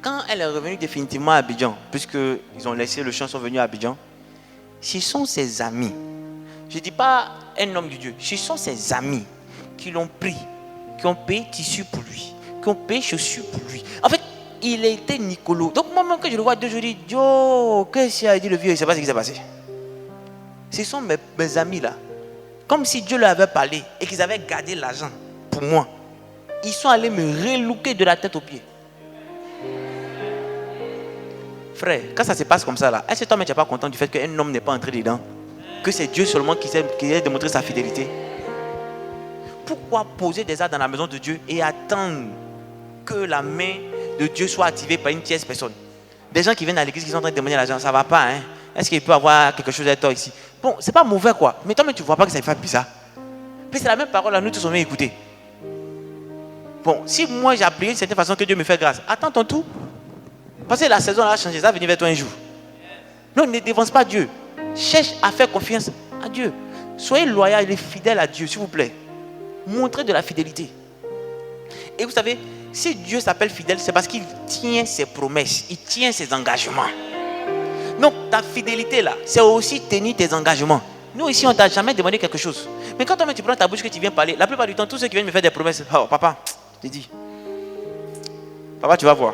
Quand elle est revenue définitivement à Abidjan, puisqu'ils ont laissé le champ, ils sont venus à Abidjan, ce sont ses amis. Je ne dis pas un homme de Dieu. Ce sont ses amis qui l'ont pris, qui ont payé tissu pour lui, qui ont payé chaussures pour lui. En fait, il était Nicolo. Donc moi-même quand je le vois 2 jours, je dis, Yo, qu'est-ce qu'il a dit le vieux? Il ne sait pas ce qui s'est passé. Ce sont mes amis là. Comme si Dieu leur avait parlé et qu'ils avaient gardé l'argent pour moi. Ils sont allés me relooker de la tête aux pieds. Frère, quand ça se passe comme ça là, est-ce que toi-même tu n'es pas content du fait qu'un homme n'est pas entré dedans? Que c'est Dieu seulement qui a démontré sa fidélité? Pourquoi poser des arts dans la maison de Dieu et attendre que la main de Dieu soit activée par une tierce personne? Des gens qui viennent à l'église qui sont en train de demander l'argent, ça ne va pas, hein? Est-ce qu'il peut avoir quelque chose à toi ici? Bon, c'est pas mauvais quoi, mais toi-même tu ne vois pas que ça fait bizarre. Puis c'est la même parole à nous tous on vient écouter. Bon, si moi j'ai appris de cette façon que Dieu me fait grâce, attends ton tour. Parce que la saison a changé, ça va venir vers toi un jour. Non, ne dévance pas Dieu. Cherche à faire confiance à Dieu. Soyez loyal et fidèle à Dieu, s'il vous plaît. Montrez de la fidélité. Et vous savez, si Dieu s'appelle fidèle, c'est parce qu'il tient ses promesses, il tient ses engagements. Donc ta fidélité là, c'est aussi tenir tes engagements. Nous ici, on ne t'a jamais demandé quelque chose. Mais quand toi-même tu prends ta bouche que tu viens parler, la plupart du temps, tous ceux qui viennent me faire des promesses, oh papa, je te dis, papa tu vas voir.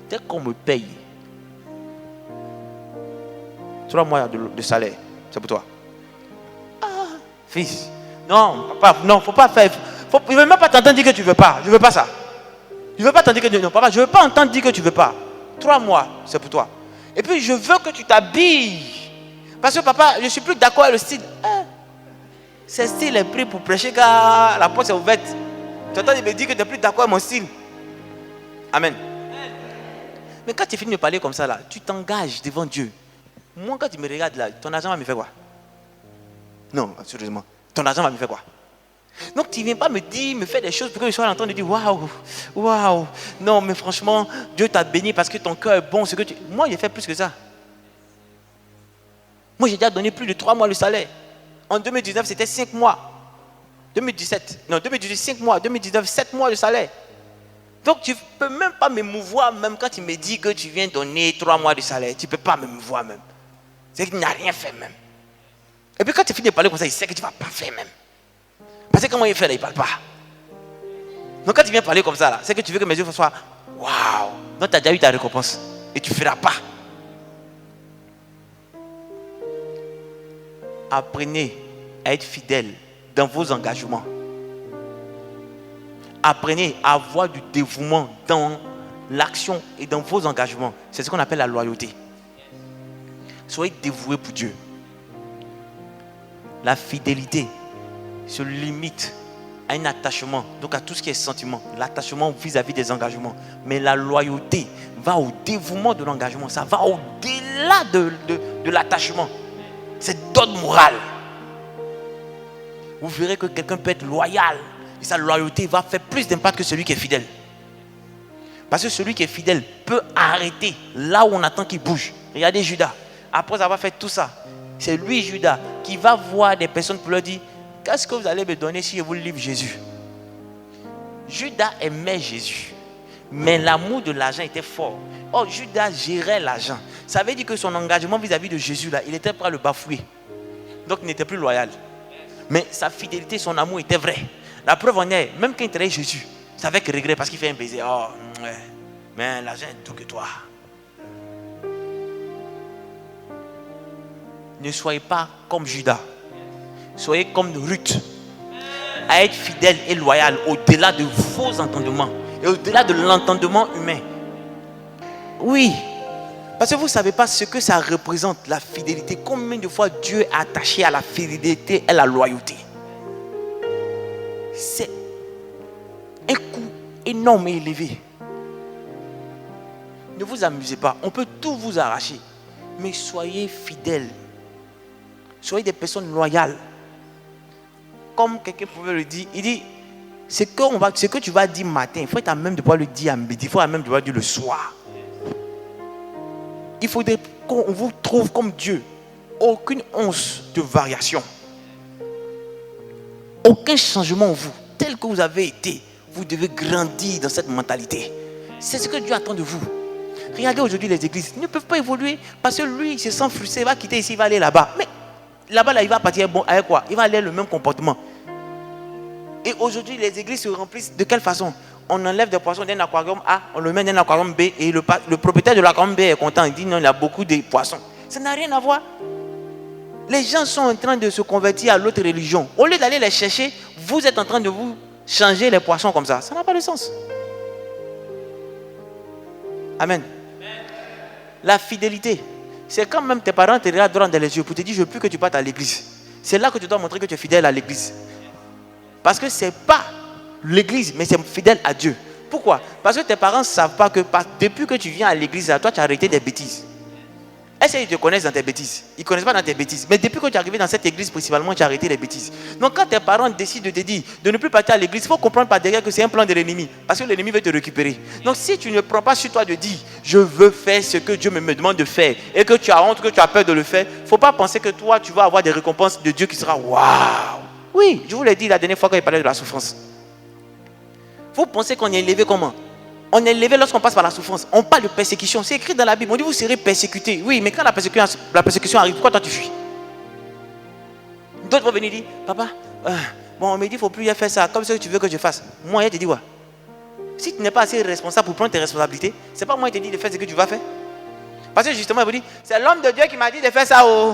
Dès qu'on me paye 3 mois de salaire, c'est pour toi. Ah, fils, non, papa, non, faut pas faire. Il ne veut même pas t'entendre dire que tu ne veux pas. Je ne veux pas ça. Je ne veux pas t'entendre dire que non, papa, je ne veux pas entendre dire que tu ne veux pas. 3 mois, c'est pour toi. Et puis je veux que tu t'habilles. Parce que papa, je ne suis plus d'accord avec le style. Ce style est pris pour prêcher car la porte est ouverte. Tu entends, il me dit que tu n'es plus d'accord avec mon style. Amen. Mais quand tu finis de me parler comme ça, là, tu t'engages devant Dieu. Moi, quand tu me regardes là, ton argent va me faire quoi? Non, sérieusement. Ton argent va me faire quoi? Donc tu ne viens pas me dire, me faire des choses pour que je sois en train de dire waouh, waouh. Non, mais franchement, Dieu t'a béni parce que ton cœur est bon. Moi, j'ai fait plus que ça. Moi, j'ai déjà donné plus de 3 mois le salaire. En 2019, c'était 5 mois. 2017, non, 2018, 5 mois. 2019, 7 mois de salaire. Donc tu ne peux même pas me mouvoir, même quand tu me dis que tu viens donner 3 mois de salaire. Tu ne peux pas me mouvoir même. C'est que tu n'as rien fait même. Et puis quand tu finis de parler comme ça, il sait que tu ne vas pas faire même. Parce que comment il fait là, il ne parle pas. Donc quand tu viens parler comme ça là, c'est que tu veux que mes yeux soient waouh. Donc tu as déjà eu ta récompense. Et tu ne feras pas. Apprenez à être fidèle dans vos engagements. Apprenez à avoir du dévouement dans l'action et dans vos engagements. C'est ce qu'on appelle la loyauté. Soyez dévoués pour Dieu. La fidélité se limite à un attachement, donc à tout ce qui est sentiment, l'attachement vis-à-vis des engagements. Mais la loyauté va au dévouement de l'engagement, ça va au-delà de l'attachement. C'est d'ordre moral. Vous verrez que quelqu'un peut être loyal et sa loyauté va faire plus d'impact que celui qui est fidèle. Parce que celui qui est fidèle peut arrêter là où on attend qu'il bouge. Regardez Judas, après avoir fait tout ça, c'est lui Judas qui va voir des personnes pour leur dire: qu'est-ce que vous allez me donner si je vous livre Jésus? Judas aimait Jésus, mais l'amour de l'argent était fort. Or, Judas gérait l'argent. Ça veut dire que son engagement vis-à-vis de Jésus, là, il était prêt à le bafouer. Donc, il n'était plus loyal. Mais sa fidélité, son amour était vrai. La preuve en est, même quand il trahit Jésus, c'est avec regret parce qu'il fait un baiser. Oh, ouais, mais l'argent est tout que toi. Ne soyez pas comme Judas. Soyez comme Ruth, à être fidèle et loyal au-delà de vos entendements et au-delà de l'entendement humain. Oui, parce que vous ne savez pas ce que ça représente, la fidélité. Combien de fois Dieu est attaché à la fidélité et à la loyauté. C'est un coût énorme et élevé. Ne vous amusez pas, on peut tout vous arracher, mais soyez fidèles. Soyez des personnes loyales. Comme quelqu'un pouvait le dire, il dit: ce que tu vas dire matin, il faut être à même de pouvoir le dire à midi, il faut à même de pouvoir le dire le soir. Il faudrait qu'on vous trouve comme Dieu. Aucune once de variation. Aucun changement en vous. Tel que vous avez été, vous devez grandir dans cette mentalité. C'est ce que Dieu attend de vous. Regardez aujourd'hui les églises, ils ne peuvent pas évoluer parce que lui, il se sent frustré, il va quitter ici, il va aller là-bas. Mais là-bas, là, il va partir avec quoi? Il va aller le même comportement. Et aujourd'hui, les églises se remplissent de quelle façon? On enlève des poissons d'un aquarium A, on le met dans un aquarium B et le propriétaire de l'aquarium B est content. Il dit: non, il y a beaucoup de poissons. Ça n'a rien à voir. Les gens sont en train de se convertir à l'autre religion. Au lieu d'aller les chercher, vous êtes en train de vous changer les poissons comme ça. Ça n'a pas de sens. Amen. La fidélité, c'est quand même tes parents te regardent droit dans les yeux pour te dire: je veux plus que tu partes à l'église. C'est là que tu dois montrer que tu es fidèle à l'église. Parce que ce n'est pas l'église, mais c'est fidèle à Dieu. Pourquoi? Parce que tes parents ne savent pas que depuis que tu viens à l'église, toi tu as arrêté des bêtises. Est-ce qu'ils te connaissent dans tes bêtises? Ils ne connaissent pas dans tes bêtises. Mais depuis que tu es arrivé dans cette église, principalement, tu as arrêté les bêtises. Donc quand tes parents décident de te dire de ne plus partir à l'église, il faut comprendre par derrière que c'est un plan de l'ennemi. Parce que l'ennemi veut te récupérer. Donc si tu ne prends pas sur toi de dire: je veux faire ce que Dieu me demande de faire, et que tu as honte, que tu as peur de le faire, il ne faut pas penser que toi, tu vas avoir des récompenses de Dieu qui sera waouh. Oui, je vous l'ai dit la dernière fois quand il parlait de la souffrance. Vous pensez qu'on est élevé comment? On est élevé lorsqu'on passe par la souffrance. On parle de persécution. C'est écrit dans la Bible. On dit: vous serez persécutés. Oui, mais quand la persécution arrive, pourquoi toi tu fuis? D'autres vont venir dire: papa, on me dit qu'il ne faut plus faire ça. Comme ça que tu veux que je fasse. Moi, je te dis: ouais. Si tu n'es pas assez responsable pour prendre tes responsabilités, ce n'est pas moi qui te dis de faire ce que tu vas faire. Parce que justement, il vous dit: c'est l'homme de Dieu qui m'a dit de faire ça. Oh.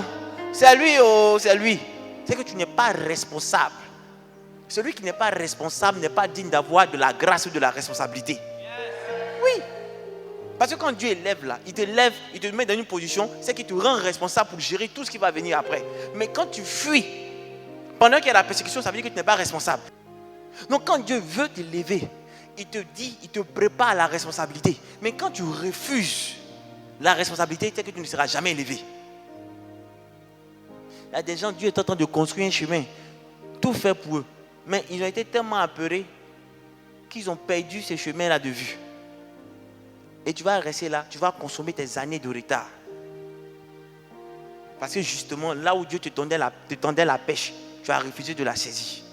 C'est lui, oh, c'est lui. C'est que tu n'es pas responsable. Celui qui n'est pas responsable n'est pas digne d'avoir de la grâce ou de la responsabilité. Oui. Parce que quand Dieu élève là, il te met dans une position, c'est qu'il te rend responsable pour gérer tout ce qui va venir après. Mais quand tu fuis, pendant qu'il y a la persécution, ça veut dire que tu n'es pas responsable. Donc quand Dieu veut t'élever, il te dit, il te prépare à la responsabilité. Mais quand tu refuses la responsabilité, c'est que tu ne seras jamais élevé. Il y a des gens, Dieu est en train de construire un chemin, tout fait pour eux. Mais ils ont été tellement apeurés qu'ils ont perdu ce chemin-là de vue. Et tu vas rester là, tu vas consommer tes années de retard. Parce que justement, là où Dieu te tendait la pêche, tu as refusé de la saisir.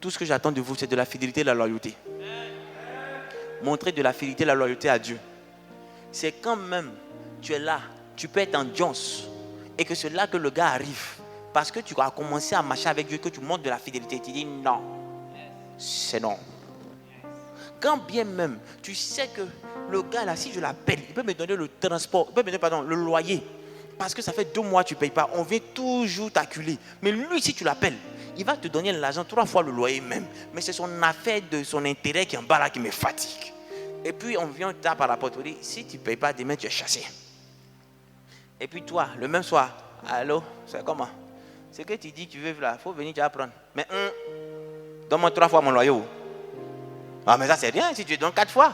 Tout ce que j'attends de vous, c'est de la fidélité et de la loyauté. Montrer de la fidélité et de la loyauté à Dieu. C'est quand même, tu es là, tu peux être en Jones, et que c'est là que le gars arrive. Parce que tu as commencé à marcher avec Dieu, que tu montres de la fidélité. Tu dis non, c'est non. Quand bien même, tu sais que le gars là, si je l'appelle, il peut me donner le transport, il peut me donner le loyer. Parce que ça fait 2 mois que tu ne payes pas. On vient toujours t'acculer. Mais lui, si tu l'appelles, il va te donner l'argent 3 fois le loyer même. Mais c'est son affaire, de son intérêt qui est en bas là qui me fatigue. Et puis on vient taper à la porte. On dit: si tu ne payes pas, demain tu es chassé. Et puis toi, le même soir, allô, c'est comment? ce que tu dis, tu veux là, il faut venir, tu vas prendre. Mais donne-moi 3 fois mon loyer. Ah, mais ça, c'est rien, si tu donnes 4 fois.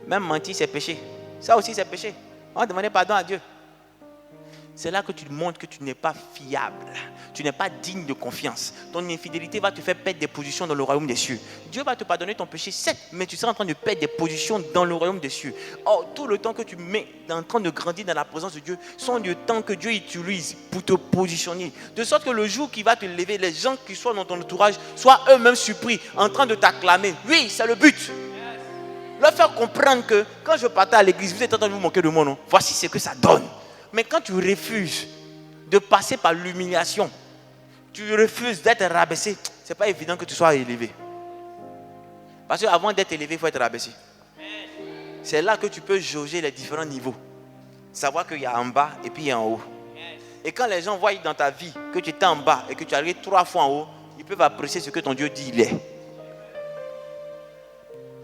Même mentir, c'est péché. Ça aussi, c'est péché. On va demander pardon à Dieu. C'est là que tu montres que tu n'es pas fiable. Tu n'es pas digne de confiance. Ton infidélité va te faire perdre des positions dans le royaume des cieux. Dieu va te pardonner ton péché, certes, mais tu seras en train de perdre des positions dans le royaume des cieux. Or, tout le temps que tu mets en train de grandir dans la présence de Dieu, sont le temps que Dieu utilise pour te positionner. De sorte que le jour qui va te lever, les gens qui sont dans ton entourage soient eux-mêmes surpris, en train de t'acclamer. Oui, c'est le but. Leur faire comprendre que quand je partais à l'église, vous êtes en train de vous moquer de moi, non? Voici ce que ça donne. Mais quand tu refuses de passer par l'humiliation, tu refuses d'être rabaissé, ce n'est pas évident que tu sois élevé. Parce qu'avant d'être élevé, il faut être rabaissé. C'est là que tu peux jauger les différents niveaux. Savoir qu'il y a en bas et puis il y a en haut. Et quand les gens voient dans ta vie que tu étais en bas et que tu es arrivé 3 fois en haut, ils peuvent apprécier ce que ton Dieu dit il est.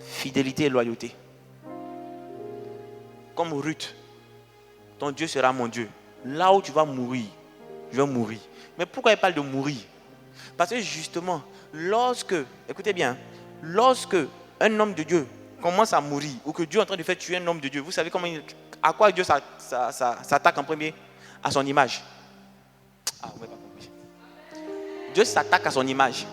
Fidélité et loyauté. Comme Ruth. Ton Dieu sera mon Dieu. Là où tu vas mourir, je vais mourir. Mais pourquoi il parle de mourir? Parce que justement, écoutez bien, lorsque un homme de Dieu commence à mourir, ou que Dieu est en train de faire tuer un homme de Dieu, vous savez à quoi Dieu s'attaque en premier? À son image. Dieu s'attaque à son image.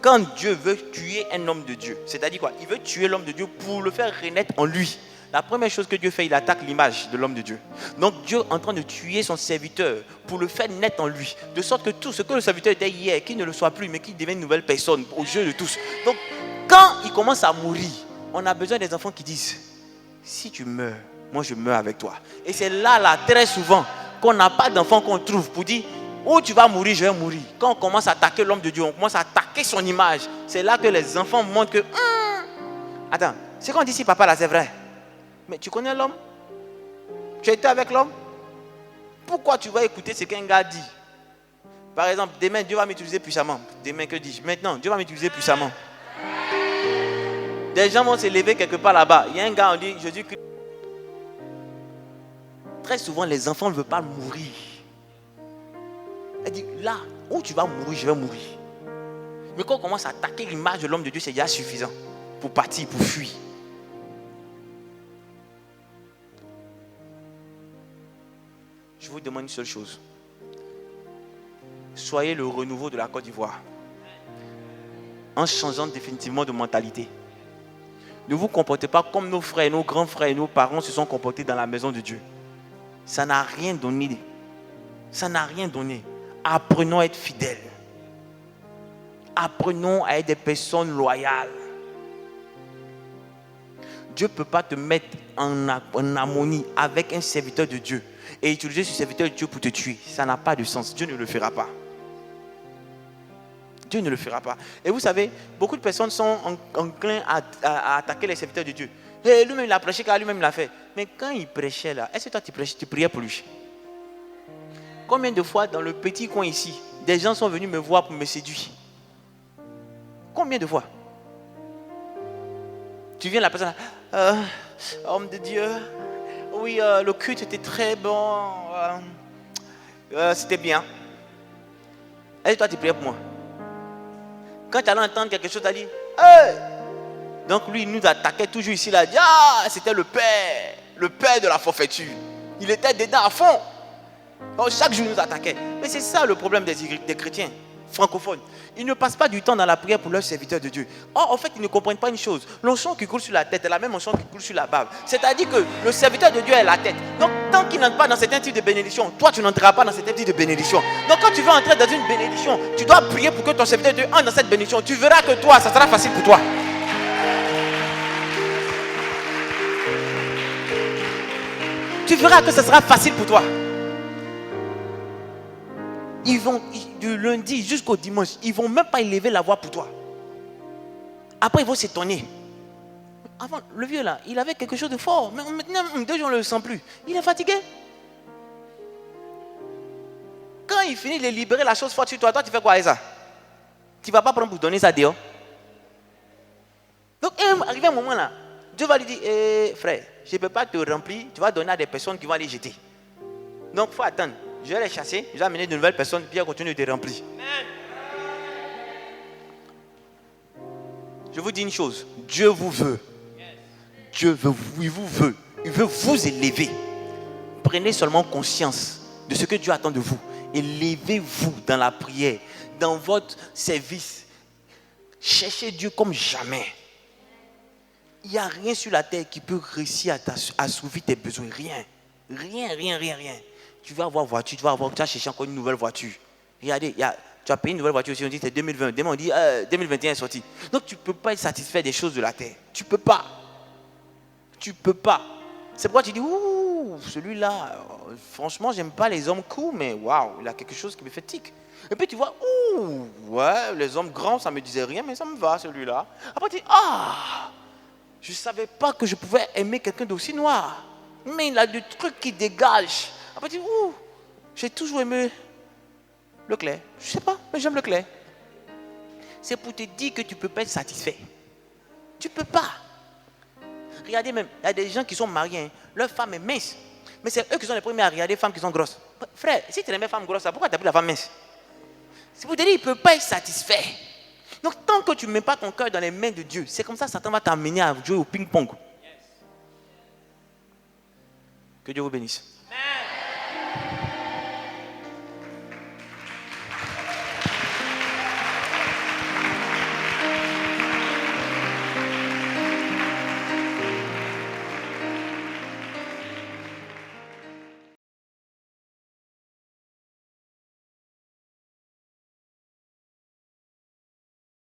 Quand Dieu veut tuer un homme de Dieu, c'est-à-dire quoi? Il veut tuer l'homme de Dieu pour le faire renaître en lui. La première chose que Dieu fait, il attaque l'image de l'homme de Dieu. Donc Dieu est en train de tuer son serviteur pour le faire naître en lui. De sorte que tout ce que le serviteur était hier, qu'il ne le soit plus, mais qu'il devienne une nouvelle personne aux yeux de tous. Donc quand il commence à mourir, on a besoin des enfants qui disent, si tu meurs, moi je meurs avec toi. Et c'est là, très souvent, qu'on n'a pas d'enfants qu'on trouve pour dire, où tu vas mourir, je vais mourir. Quand on commence à attaquer l'homme de Dieu, on commence à attaquer son image. C'est là que les enfants montrent que, attends, ce qu'on dit ici, papa, là, c'est vrai. Mais tu connais l'homme? Tu as été avec l'homme? Pourquoi tu vas écouter ce qu'un gars dit? Par exemple, demain, Dieu va m'utiliser puissamment. Demain, que dis-je? Maintenant, Dieu va m'utiliser puissamment. Des gens vont se lever quelque part là-bas. Il y a un gars, on dit, Jésus-Christ. Très souvent, les enfants ne veulent pas mourir. Elle dit, là où tu vas mourir, je vais mourir. Mais quand on commence à attaquer l'image de l'homme de Dieu, c'est déjà suffisant pour partir, pour fuir. Je vous demande une seule chose. Soyez le renouveau de la Côte d'Ivoire. En changeant définitivement de mentalité. Ne vous comportez pas comme nos frères, nos grands frères et nos parents se sont comportés dans la maison de Dieu. Ça n'a rien donné. Ça n'a rien donné. Apprenons à être fidèles. Apprenons à être des personnes loyales. Dieu ne peut pas te mettre en harmonie avec un serviteur de Dieu et utiliser ce serviteur de Dieu pour te tuer. Ça n'a pas de sens. Dieu ne le fera pas. Dieu ne le fera pas. Et vous savez, beaucoup de personnes sont enclins à attaquer les serviteurs de Dieu. Et lui-même, il a prêché car lui-même l'a fait. Mais quand il prêchait là, est-ce que toi tu priais pour lui? Combien de fois dans le petit coin ici, des gens sont venus me voir pour me séduire? Combien de fois? Tu viens la personne là, homme de Dieu, oui, le culte était très bon, c'était bien. Et toi, tu priais pour moi. Quand tu allais entendre quelque chose, tu as dit, hey! Donc lui, il nous attaquait toujours ici, là, c'était le père de la forfaiture. Il était dedans à fond. Donc, chaque jour, il nous attaquait. Mais c'est ça le problème des chrétiens francophones. Ils ne passent pas du temps dans la prière pour leurs serviteurs de Dieu. Or, en fait, ils ne comprennent pas une chose. L'onction qui coule sur la tête est la même onction qui coule sur la barbe. C'est-à-dire que le serviteur de Dieu est la tête. Donc, tant qu'il n'entre pas dans certains types de bénédiction, toi, tu n'entreras pas dans certains types de bénédiction. Donc, quand tu veux entrer dans une bénédiction, tu dois prier pour que ton serviteur de Dieu entre dans cette bénédiction. Tu verras que toi, ça sera facile pour toi. Tu verras que ça sera facile pour toi. Ils vont du lundi jusqu'au dimanche, ils ne vont même pas élever la voix pour toi. Après, ils vont s'étonner. Avant, le vieux là, il avait quelque chose de fort. Mais maintenant, 2 jours, on ne le sent plus. Il est fatigué. Quand il finit de libérer la chose forte sur toi, toi, tu fais quoi avec ça? Tu ne vas pas prendre pour donner ça dehors. Donc, arrivé un moment là, Dieu va lui dire, frère, je ne peux pas te remplir, tu vas donner à des personnes qui vont aller jeter. Donc, il faut attendre. Je vais les chasser, je vais amener de nouvelles personnes, puis elle continue de te remplir. Je vous dis une chose, Dieu vous veut. Dieu veut, il vous veut. Il veut vous élever. Prenez seulement conscience de ce que Dieu attend de vous. Élevez-vous dans la prière, dans votre service. Cherchez Dieu comme jamais. Il n'y a rien sur la terre qui peut réussir à assouvir tes besoins. Rien. Rien. Tu vas avoir voiture, tu vas chercher encore une nouvelle voiture. Regardez, tu as payé une nouvelle voiture aussi, on dit c'est 2020. Demain on dit 2021 est sorti. Donc tu ne peux pas être satisfait des choses de la terre. Tu ne peux pas. C'est pourquoi tu dis, ouh, celui-là, franchement, j'aime pas les hommes courts, mais waouh, il a quelque chose qui me fait tic. Et puis tu vois, ouh, ouais, les hommes grands, ça me disait rien, mais ça me va, celui-là. Après tu dis, je ne savais pas que je pouvais aimer quelqu'un d'aussi noir. Mais il a des trucs qui dégagent. Après tu dis, ouh, j'ai toujours aimé Leclerc. Je ne sais pas, mais j'aime Leclerc. C'est pour te dire que tu ne peux pas être satisfait. Tu ne peux pas. Regardez même, il y a des gens qui sont mariés, leur femme est mince. Mais c'est eux qui sont les premiers à regarder les femmes qui sont grosses. Frère, si tu aimais femme grosse, pourquoi tu as pris la femme mince? C'est pour te dire, il ne peut pas être satisfait. Donc tant que tu ne mets pas ton cœur dans les mains de Dieu, c'est comme ça que Satan va t'amener à jouer au ping-pong. Que Dieu vous bénisse.